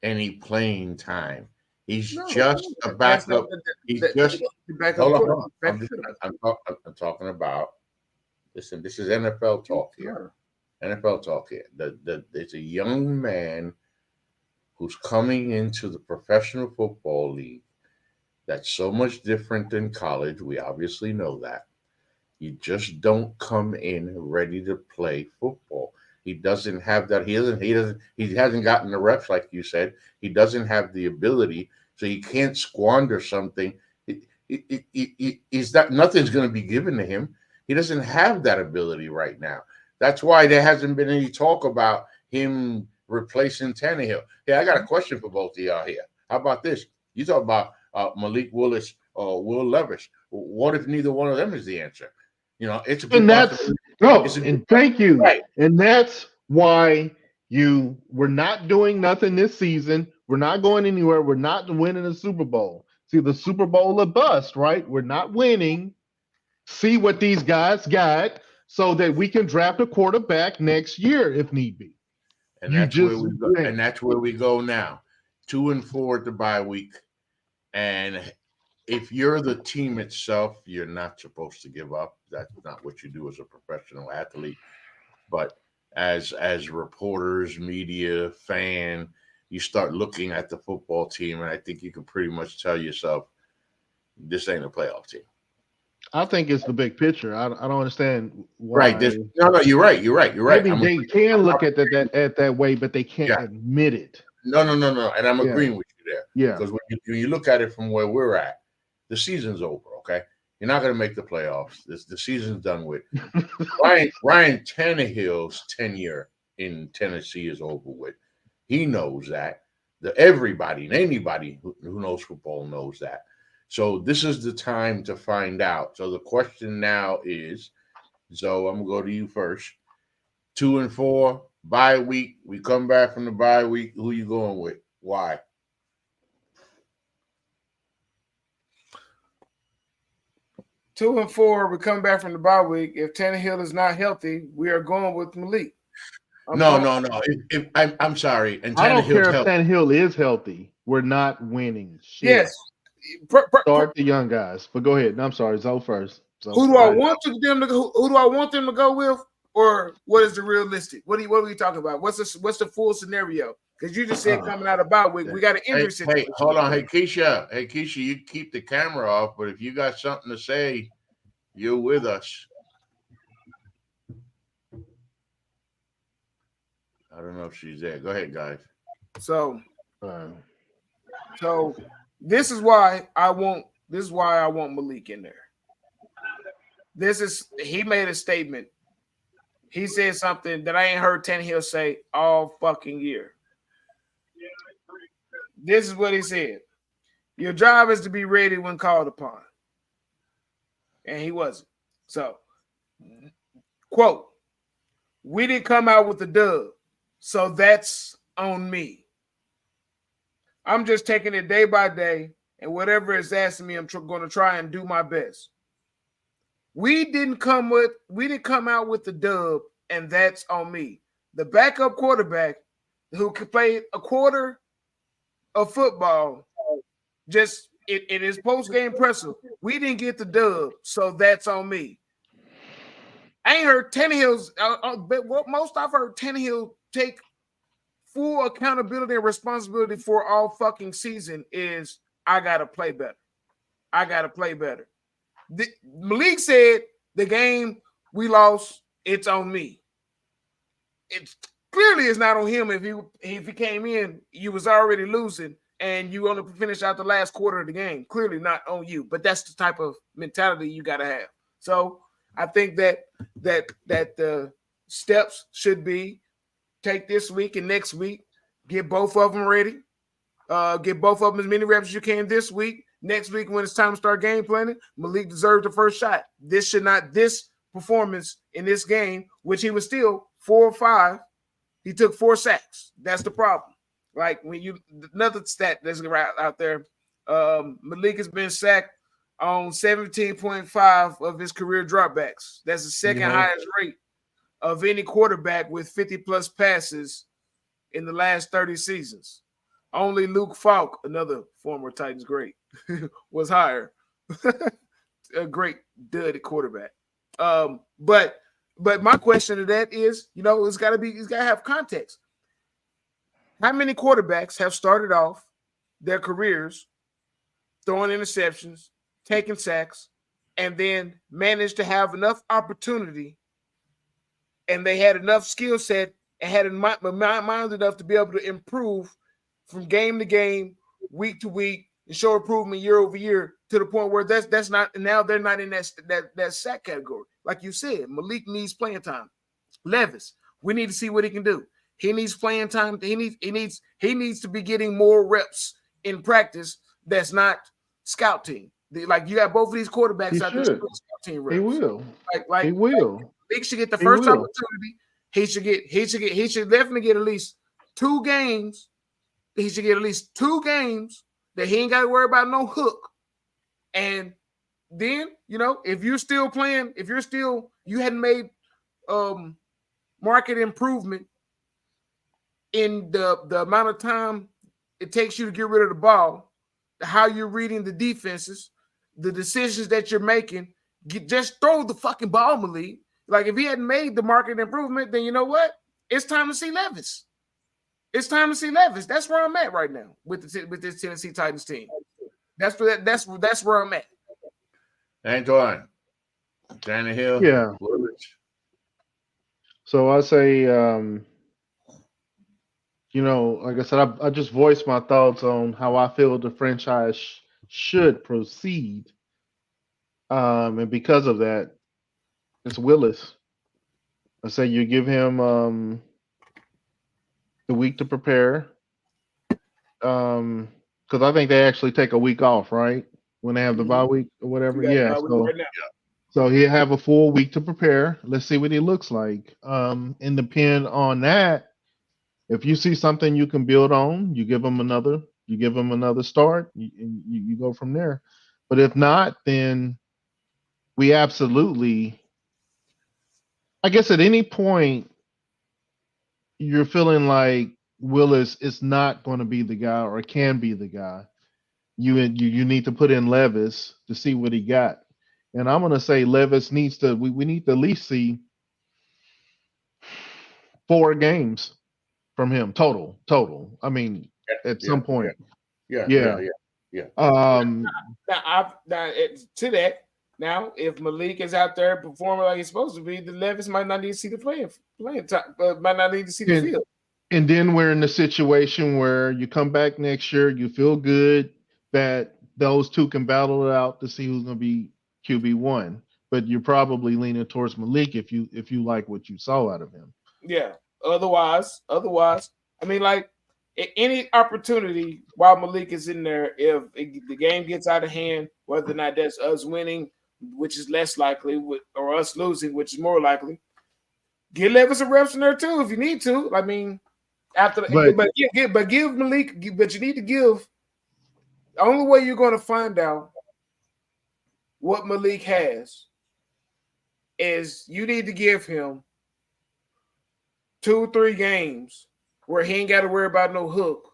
any playing time. He's just a backup. Hold on. I'm talking about. Listen, this is NFL talk here. NFL talk here. There's a young man who's coming into the Professional Football League that's so much different than college. We obviously know that. You just don't come in ready to play football. He doesn't have that. He hasn't gotten the reps, like you said. He doesn't have the ability, so he can't squander something. Nothing's going to be given to him. He doesn't have that ability right now. That's why there hasn't been any talk about him replacing Tannehill. Hey, I got a question for both of y'all here. How about this? You talk about Malik Willis or Will Levis. What if neither one of them is the answer? It's a good thank you. Right. And that's why we're not doing nothing this season. We're not going anywhere. We're not winning a Super Bowl. See, the Super Bowl or bust, right? We're not winning. See what these guys got so that we can draft a quarterback next year if need be. And that's where we go now. 2-4 at the bye week. And if you're the team itself, you're not supposed to give up. That's not what you do as a professional athlete. But as reporters, media, fan, you start looking at the football team, and I think you can pretty much tell yourself, this ain't a playoff team. I think it's the big picture. I don't understand why. Right. No, you're right. Maybe they can look at that way, but they can't admit it. No. And I'm agreeing with you there. Yeah. Because when you look at it from where we're at, the season's over, okay? You're not going to make the playoffs. The season's done with. Ryan Tannehill's tenure in Tennessee is over with. He knows that. Everybody and anybody who knows football knows that. So this is the time to find out. So the question now is, Zoe, I'm going to go to you first. 2-4, bye week. We come back from the bye week. Who you going with? Why? Two and 4, we come back from the bye week. If Tannehill is not healthy, we are going with Malik. No. I'm sorry. And I don't care if Tannehill is healthy. We're not winning. Shit. Yes. Start the young guys. But go ahead. No, I'm sorry. Zoe first. Who do I want them to go with, or what is the realistic? What are we talking about? What's the full scenario? Because you just said coming out of bye week, we got an injury situation. Hey, hold on. Hey, Keisha, you keep the camera off, but if you got something to say, you're with us. I don't know if she's there. Go ahead, guys. So this is why I want Malik in there. He made a statement. He said something that I ain't heard Tannehill say all fucking year. This is what he said. Your job is to be ready when called upon. And he wasn't. So, quote, we didn't come out with a dub, so that's on me. I'm just taking it day by day, and whatever is asking me, I'm going to try and do my best. We didn't come out with the dub, and that's on me. The backup quarterback who could play a quarter of football, just it is post-game presser. We didn't get the dub, so that's on me. I ain't heard Tannehill's, but what most I've heard Tannehill take full accountability and responsibility for all fucking season is I got to play better. Malik said the game we lost, it's on me. It's clearly it's not on him. If he came in, you was already losing and you only finished out the last quarter of the game. Clearly not on you, but that's the type of mentality you got to have. So I think that the steps should be take this week and next week, get both of them ready, get both of them as many reps as you can this week. Next week, when it's time to start game planning, Malik deserves the first shot. This performance in this game, which he was still 4 or 5, he took 4 sacks. That's the problem. Like another stat that's out there, Malik has been sacked on 17.5 of his career dropbacks. That's the second highest rate of any quarterback with 50-plus passes in the last 30 seasons. Only Luke Falk, another former Titans great, was higher. A great dud quarterback. But my question to that is, it's got to have context. How many quarterbacks have started off their careers throwing interceptions, taking sacks, and then managed to have enough opportunity and they had enough skill set and had mind enough to be able to improve from game to game, week to week, and show improvement year over year to the point where that's not, now they're not in that sack category. Like you said, Malik needs playing time. Levis, we need to see what he can do. He needs playing time. He needs to be getting more reps in practice. That's not scout team. Like you got both of these quarterbacks He out there should. scout team reps. He will. He will. He should get the He first will. opportunity. He should definitely get at least 2 games. He should get at least 2 games that he ain't got to worry about no hook. And then, if you're still playing, you hadn't made market improvement in the amount of time it takes you to get rid of the ball, how you're reading the defenses, the decisions that you're making, just throw the fucking ball, Malik. Like, if he hadn't made the market improvement, then you know what? It's time to see Levis. It's time to see Levis. That's where I'm at right now with this Tennessee Titans team. That's where I'm at. Antoine, Tannehill. Yeah. So I say, like I said, I just voiced my thoughts on how I feel the franchise should proceed. And because of that, it's Willis. I say you give him the week to prepare. Because I think they actually take a week off, right? When they have the bye week or whatever. Yeah. So he'll have a full week to prepare. Let's see what he looks like. And depend on that. If you see something you can build on, you give him another start. You go from there. But if not, then we absolutely, I guess at any point you're feeling like Willis is not going to be the guy or can be the guy, you need to put in Levis to see what he got. And I'm going to say Levis needs to, we need to at least see 4 games from him total. I mean, at some point. Yeah. To that, now if Malik is out there performing like he's supposed to be, then Levis might not need to see the playing time, might not need to see the field. And then we're in the situation where you come back next year, you feel good that those two can battle it out to see who's going to be QB1. But you're probably leaning towards Malik if you like what you saw out of him. Yeah. Otherwise, I mean, like any opportunity while Malik is in there, if the game gets out of hand, whether or not that's us winning, which is less likely, or us losing, which is more likely, get Levis some reps in there too if you need to. I mean, but give Malik, but you need to give. The only way you're going to find out what Malik has is you need to give him 2-3 games where he ain't got to worry about no hook,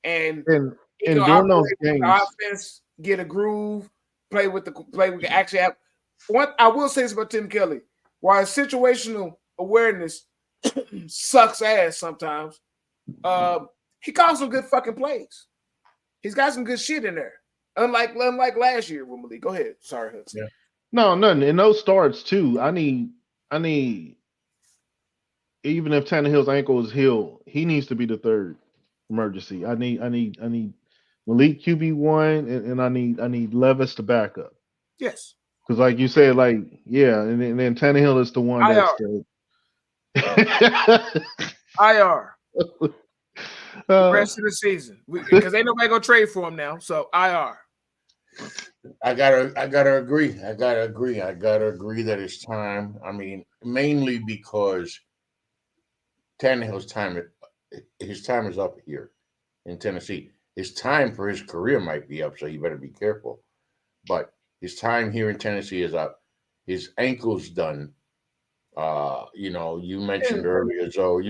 and during those games, offense get a groove, play with actually have. What I will say is about Tim Kelly, while situational awareness sucks ass sometimes, he calls some good fucking plays. He's got some good shit in there. Unlike last year with Malik. Go ahead. Sorry, Hudson. Yeah. No, nothing. In those starts too, I need even if Tannehill's ankle is healed, he needs to be the third emergency. I need Malik QB1 and I need Levis to back up. Yes. Because like you said, and then Tannehill is the one that's IR. The rest of the season, because ain't nobody gonna trade for him now. So IR. I gotta agree. I gotta agree that it's time. I mean, mainly because Tannehill's time is up here in Tennessee. His time for his career might be up, so you better be careful. But his time here in Tennessee is up. His ankle's done. You mentioned earlier, Zoe,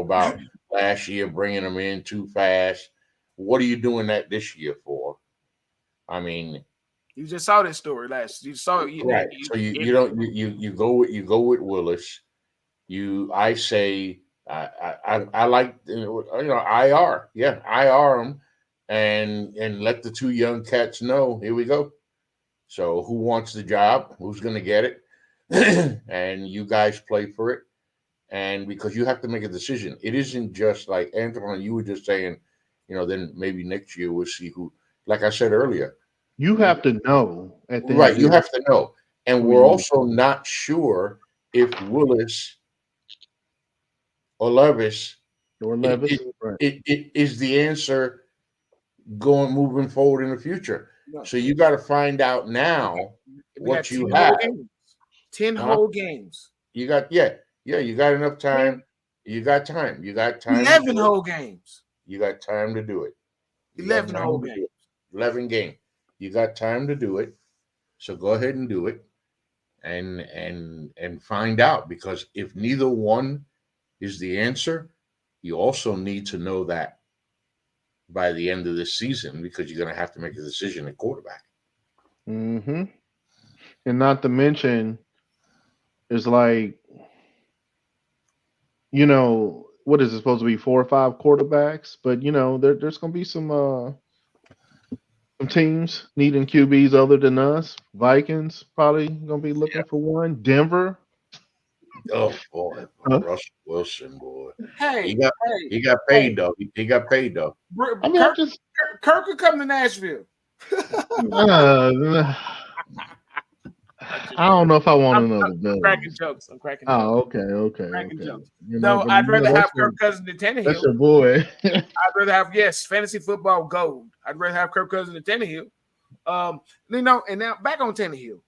about last year bringing him in too fast. What are you doing that this year for? I mean, you just saw this story last. You saw it, right? So you go with Willis. I say I like IR. Yeah, IR him and let the 2 young cats know. Here we go. So who wants the job? Who's going to get it? And you guys play for it. And because you have to make a decision. It isn't just like Antoine, you were just saying, then maybe next year we'll see who. Like I said earlier, you have to know at the right. You have to know, and we're also not sure if Willis or Levis Or Levis. it is the answer moving forward in the future. No. So you got to find out now We what got you 10 whole have. games. 10 Huh? whole games. You got you got enough time. You got time. You got time. 11 whole games. You got time to do it. 11 whole games. 11 games. You got time to do it. So go ahead and do it and find out, because if neither one is the answer, you also need to know that by the end of this season, because you're going to have to make a decision at quarterback. Mm-hmm. And not to mention, it's like, what is it supposed to be, 4 or 5 quarterbacks? But there's going to be some teams needing QBs other than us. Vikings probably going to be looking for one. Denver. Oh boy, Russell Wilson, boy. Hey, he got paid though. He got paid though. I mean, Kirk could come to Nashville. I don't know if I want another Bills. I'm cracking jokes. Okay. Cracking jokes. No, I'd rather have Kirk Cousins than Tannehill. That's your boy. I'd rather have fantasy football gold. I'd rather have Kirk Cousins than Tannehill. And now back on Tannehill.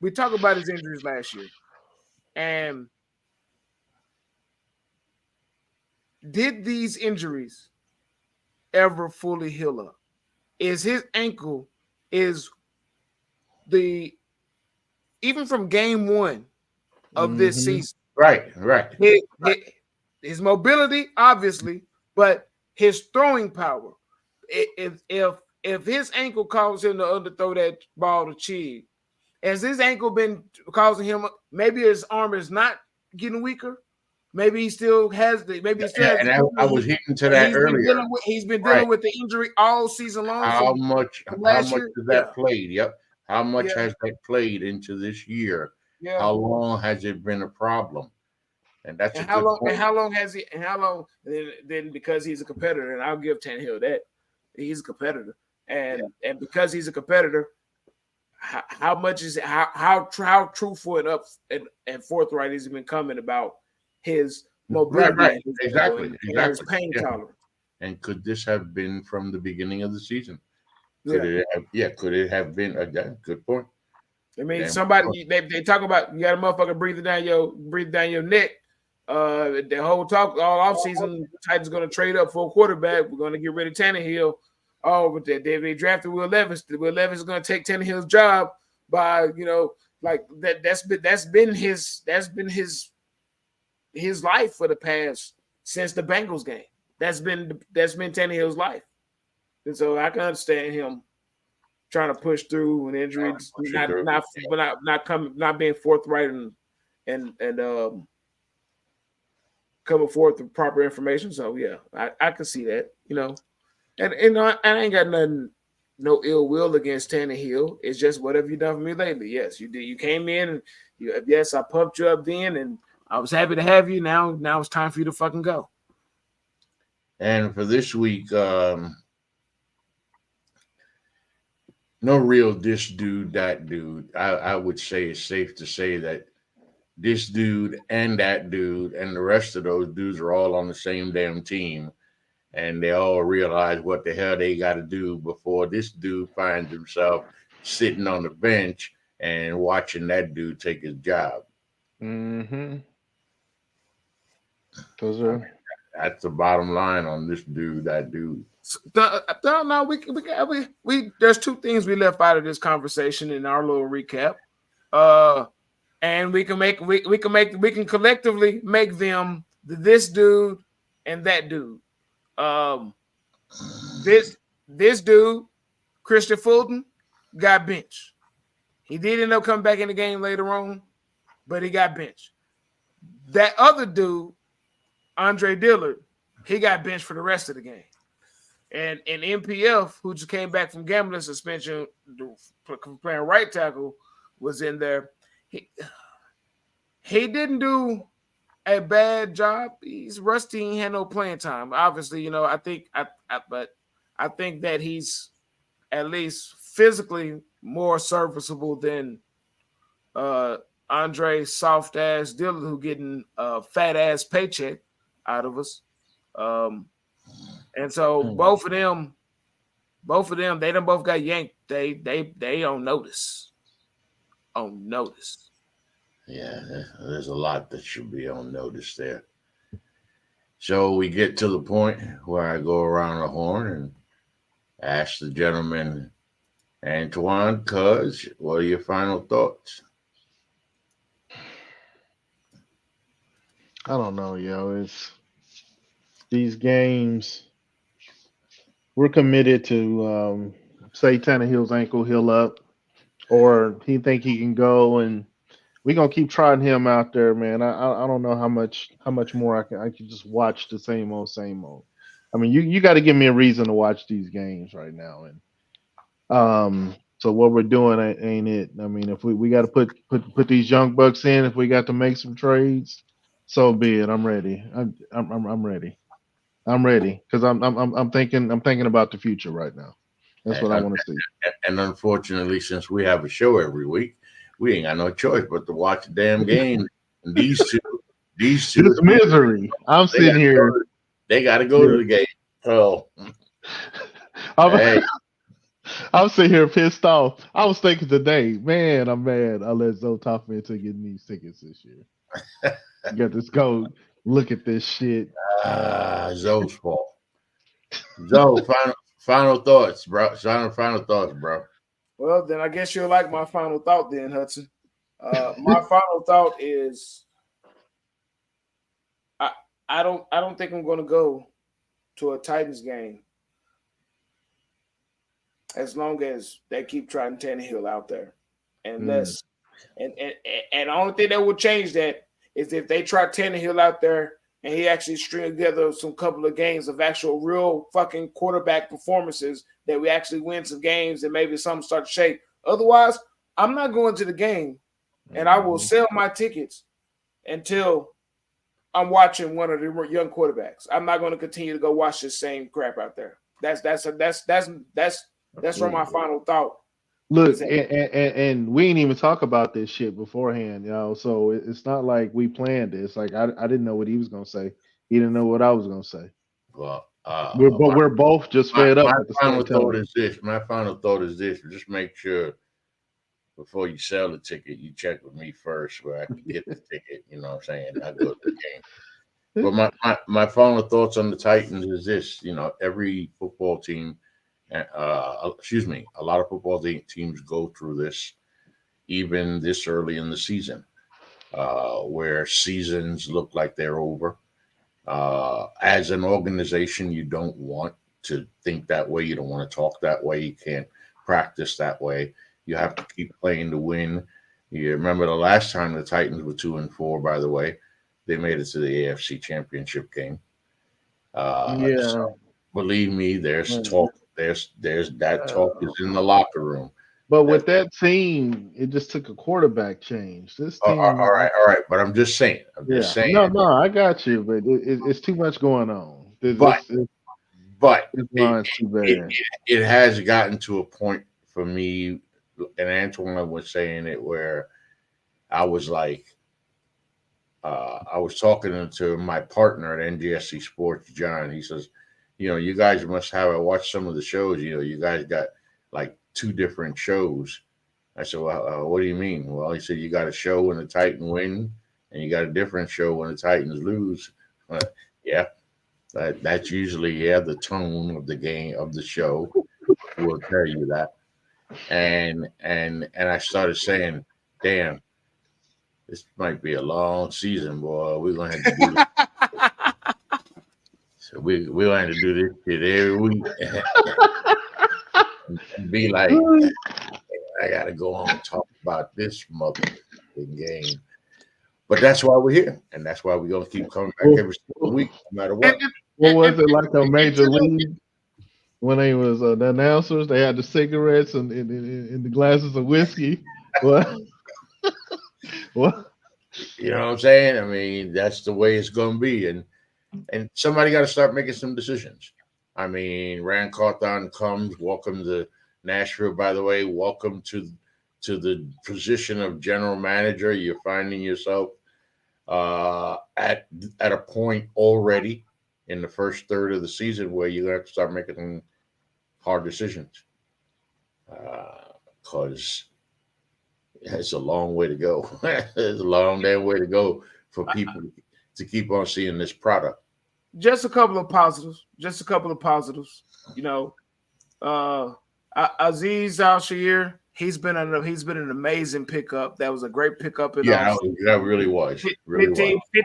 We talked about his injuries last year. And did these injuries ever fully heal up? Is his ankle even from game 1 of this season? Right. His mobility, obviously, but his throwing power. If his ankle causes him to underthrow that ball to Chig, has his ankle been causing him? Maybe his arm is not getting weaker. Maybe he still has the. Maybe he still has. And I was hitting to that earlier. He's been dealing with the injury all season long. How much has that played? Yep. How much has that played into this year? Yeah. How long has it been a problem? And that's how long has he? And how long? Then because he's a competitor, and I'll give Tannehill that he's a competitor, and because he's a competitor. How much is how truthful and up and forthright has he been coming about his mobility? Right. Exactly. His pain tolerance. And could this have been from the beginning of the season? Could it have been again? Good point. I mean, somebody they talk about you got a motherfucker breathing down your neck. The whole talk all offseason, Titans going to trade up for a quarterback. We're going to get rid of Tannehill. Oh, but they drafted Will Levis. Will Levis is going to take Tannehill's job by like that. That's been his life for the past since the Bengals game. That's been Tannehill's life, and so I can understand him trying to push through an injury, not being forthright and coming forth with proper information. So yeah, I can see that, And I ain't got no ill will against Tannehill. It's just what have you done for me lately? Yes, you did. You came in and yes, I pumped you up then, and I was happy to have you. Now it's time for you to fucking go. And for this week, no real this dude, that dude. I would say it's safe to say that this dude and that dude and the rest of those dudes are all on the same damn team. And they all realize what the hell they got to do before this dude finds himself sitting on the bench and watching that dude take his job. Mm-hmm. That's the bottom line on this dude, that dude. No, we there's 2 things we left out of this conversation in our little recap. And we can collectively make them this dude and that dude. This dude, Christian Fulton, got benched. He did end up coming back in the game later on, but he got benched. That other dude, Andre Dillard, he got benched for the rest of the game. And MPF, who just came back from gambling suspension, playing right tackle, was in there. He didn't do a bad job. He's rusty. He had no playing time. Obviously, I think that he's at least physically more serviceable than Andre soft ass Dillon, who getting a fat ass paycheck out of us. And so both of them, they done both got yanked. They on notice. On notice. Yeah, there's a lot that should be on notice there. So we get to the point where I go around the horn and ask the gentleman, Antoine, Cuz, what are your final thoughts? I don't know, yo. It's these games. We're committed to say Tannehill's ankle heal up, or he think he can go, and we're gonna keep trying him out there, man. I don't know how much more I can just watch the same old. I mean, you got to give me a reason to watch these games right now, and so what we're doing ain't it. I mean, if we got to put these young bucks in, if we got to make some trades, so be it. I'm ready. I'm ready. I'm ready because I'm thinking about the future right now. That's what I want to see. And unfortunately, since we have a show every week, we ain't got no choice but to watch the damn game. And these two, it's misery. I'm sitting here. They got to go to the game. Oh, I'm sitting here pissed off. I was thinking today, man, I'm mad. I let Zoe talk me into getting these tickets this year. Got to go look at this shit. Zoe's fault. Zoe, final thoughts, bro. Final thoughts, bro. Well, then I guess you'll like my final thought then, Hudson. My final thought is I don't think I'm going to go to a Titans game as long as they keep trying Tannehill out there. And the only thing that will change that is if they try Tannehill out there and he actually string together some couple of games of actual real fucking quarterback performances that we actually win some games and maybe something start to shake. Otherwise, I'm not going to the game, and I will sell my tickets until I'm watching one of the young quarterbacks. I'm not going to continue to go watch this same crap out there. That's from my final thought. Look, and we ain't even talk about this shit beforehand, So it's not like we planned this. Like I didn't know what he was gonna say. He didn't know what I was gonna say. Well, we're both just fed up. My final thought is this: just make sure before you sell the ticket, you check with me first where I can get the ticket. You know what I'm saying? I go to the game. But my final thoughts on the Titans is this: every football team. A lot of football teams go through this, even this early in the season, where seasons look like they're over. As an organization, you don't want to think that way. You don't want to talk that way. You can't practice that way. You have to keep playing to win. You remember the last time the Titans were 2-4, by the way, they made it to the AFC Championship game. So believe me, there's talk. There's that talk is in the locker room. But with that team, it just took a quarterback change. This team, all right. But I'm just saying. No, I got you. But it's too much going on. But it has gotten to a point for me, and Antoine was saying it, where I was like, I was talking to my partner at NGSC Sports, John. He says, you guys must have watched some of the shows. You guys got like 2 different shows. I said, well, what do you mean? Well, he said, you got a show when the Titans win, and you got a different show when the Titans lose. That's usually the tone of the game, of the show. Will tell you that. And I started saying, damn, this might be a long season, boy. We're gonna have to do this. So we'll have to do this shit every week. Be like, I gotta go on and talk about this motherfucking game. But that's why we're here, and that's why we're gonna keep coming back every single week, no matter what. What was it like a major league when they was the announcers? They had the cigarettes and the glasses of whiskey. What? What? You know what I'm saying? I mean, that's the way it's gonna be, and somebody got to start making some decisions. I mean, Rand Carthon comes. Welcome to Nashville, by the way. Welcome to to the position of general manager, you're finding yourself at a point already in the first third of the season where you have to start making hard decisions, because it's a long way to go. It's a long damn way to go for people to keep on seeing this product. Just a couple of positives. You know, Aziz Al-Shir, he's been an amazing pickup. That was a great pickup. That really was.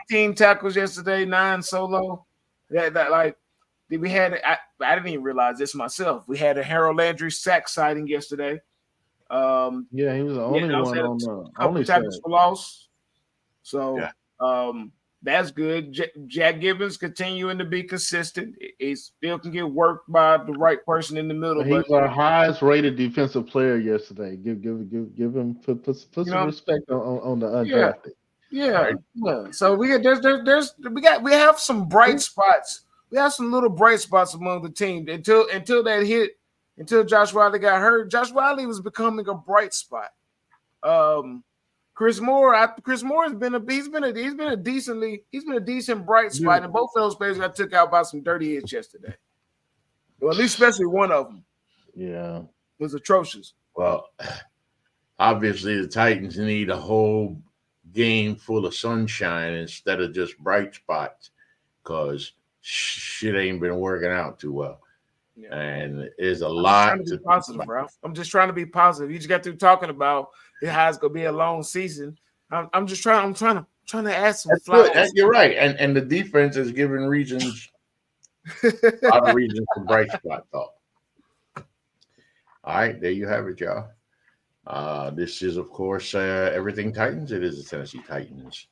15 tackles yesterday, 9 solo. We had. I didn't even realize this myself. We had a Harold Landry sack sighting yesterday. He was the only one on the only tackles for loss. So that's good. Jack Gibbons continuing to be consistent. He still can get worked by the right person in the middle. He's our highest rated defensive player yesterday. Give him put some respect on the undrafted. Yeah. So we have some bright spots. We have some little bright spots among the team until that hit. Until Josh Riley got hurt, Josh Riley was becoming a bright spot. Chris Moore has been a decent bright spot, and both of those players got took out by some dirty hits yesterday. Well, at least especially one of them. Yeah, was atrocious. Well, obviously the Titans need a whole game full of sunshine instead of just bright spots, because shit ain't been working out too well. Yeah. And there's a lot to be positive, bro. I'm just trying to be positive. You just got through talking about how it's gonna be a long season. I'm trying to add some flowers. You're right. And the defense is giving reasons a lot of reasons for bright spot though. All right, there you have it, y'all. This is, of course, Everything Titans. It is the Tennessee Titans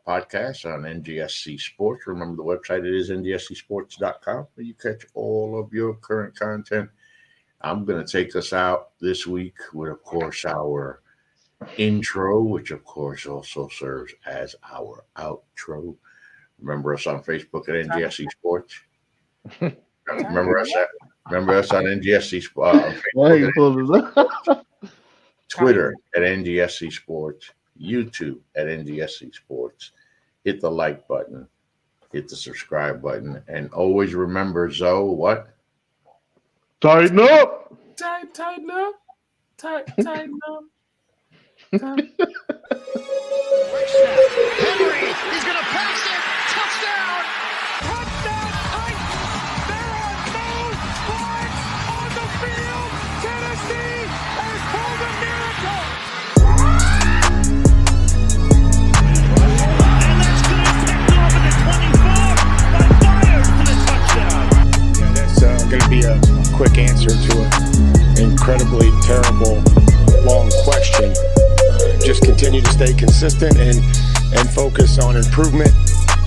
podcast on NGSC Sports. Remember, the website, it is ngscsports.com, where you catch all of your current content. I'm going to take us out this week with, of course, our intro, which, of course, also serves as our outro. Remember us on Facebook at NGSC Sports. Remember us on NGSC Sports. Twitter at NGSC Sports. YouTube at NGSC Sports. Hit the like button, hit the subscribe button, and always remember, Zoe, what? Tighten up. Tighten up. Tighten up. Henry, he's going to pass it. Touchdown. Touchdown, Titans. There are no flags on the field. Tennessee has pulled a miracle. And that's going to be picked off at the 24 by Myers for the touchdown. Yeah, that's going to be a quick answer to an incredibly terrible, long question. Just continue to stay consistent and focus on improvement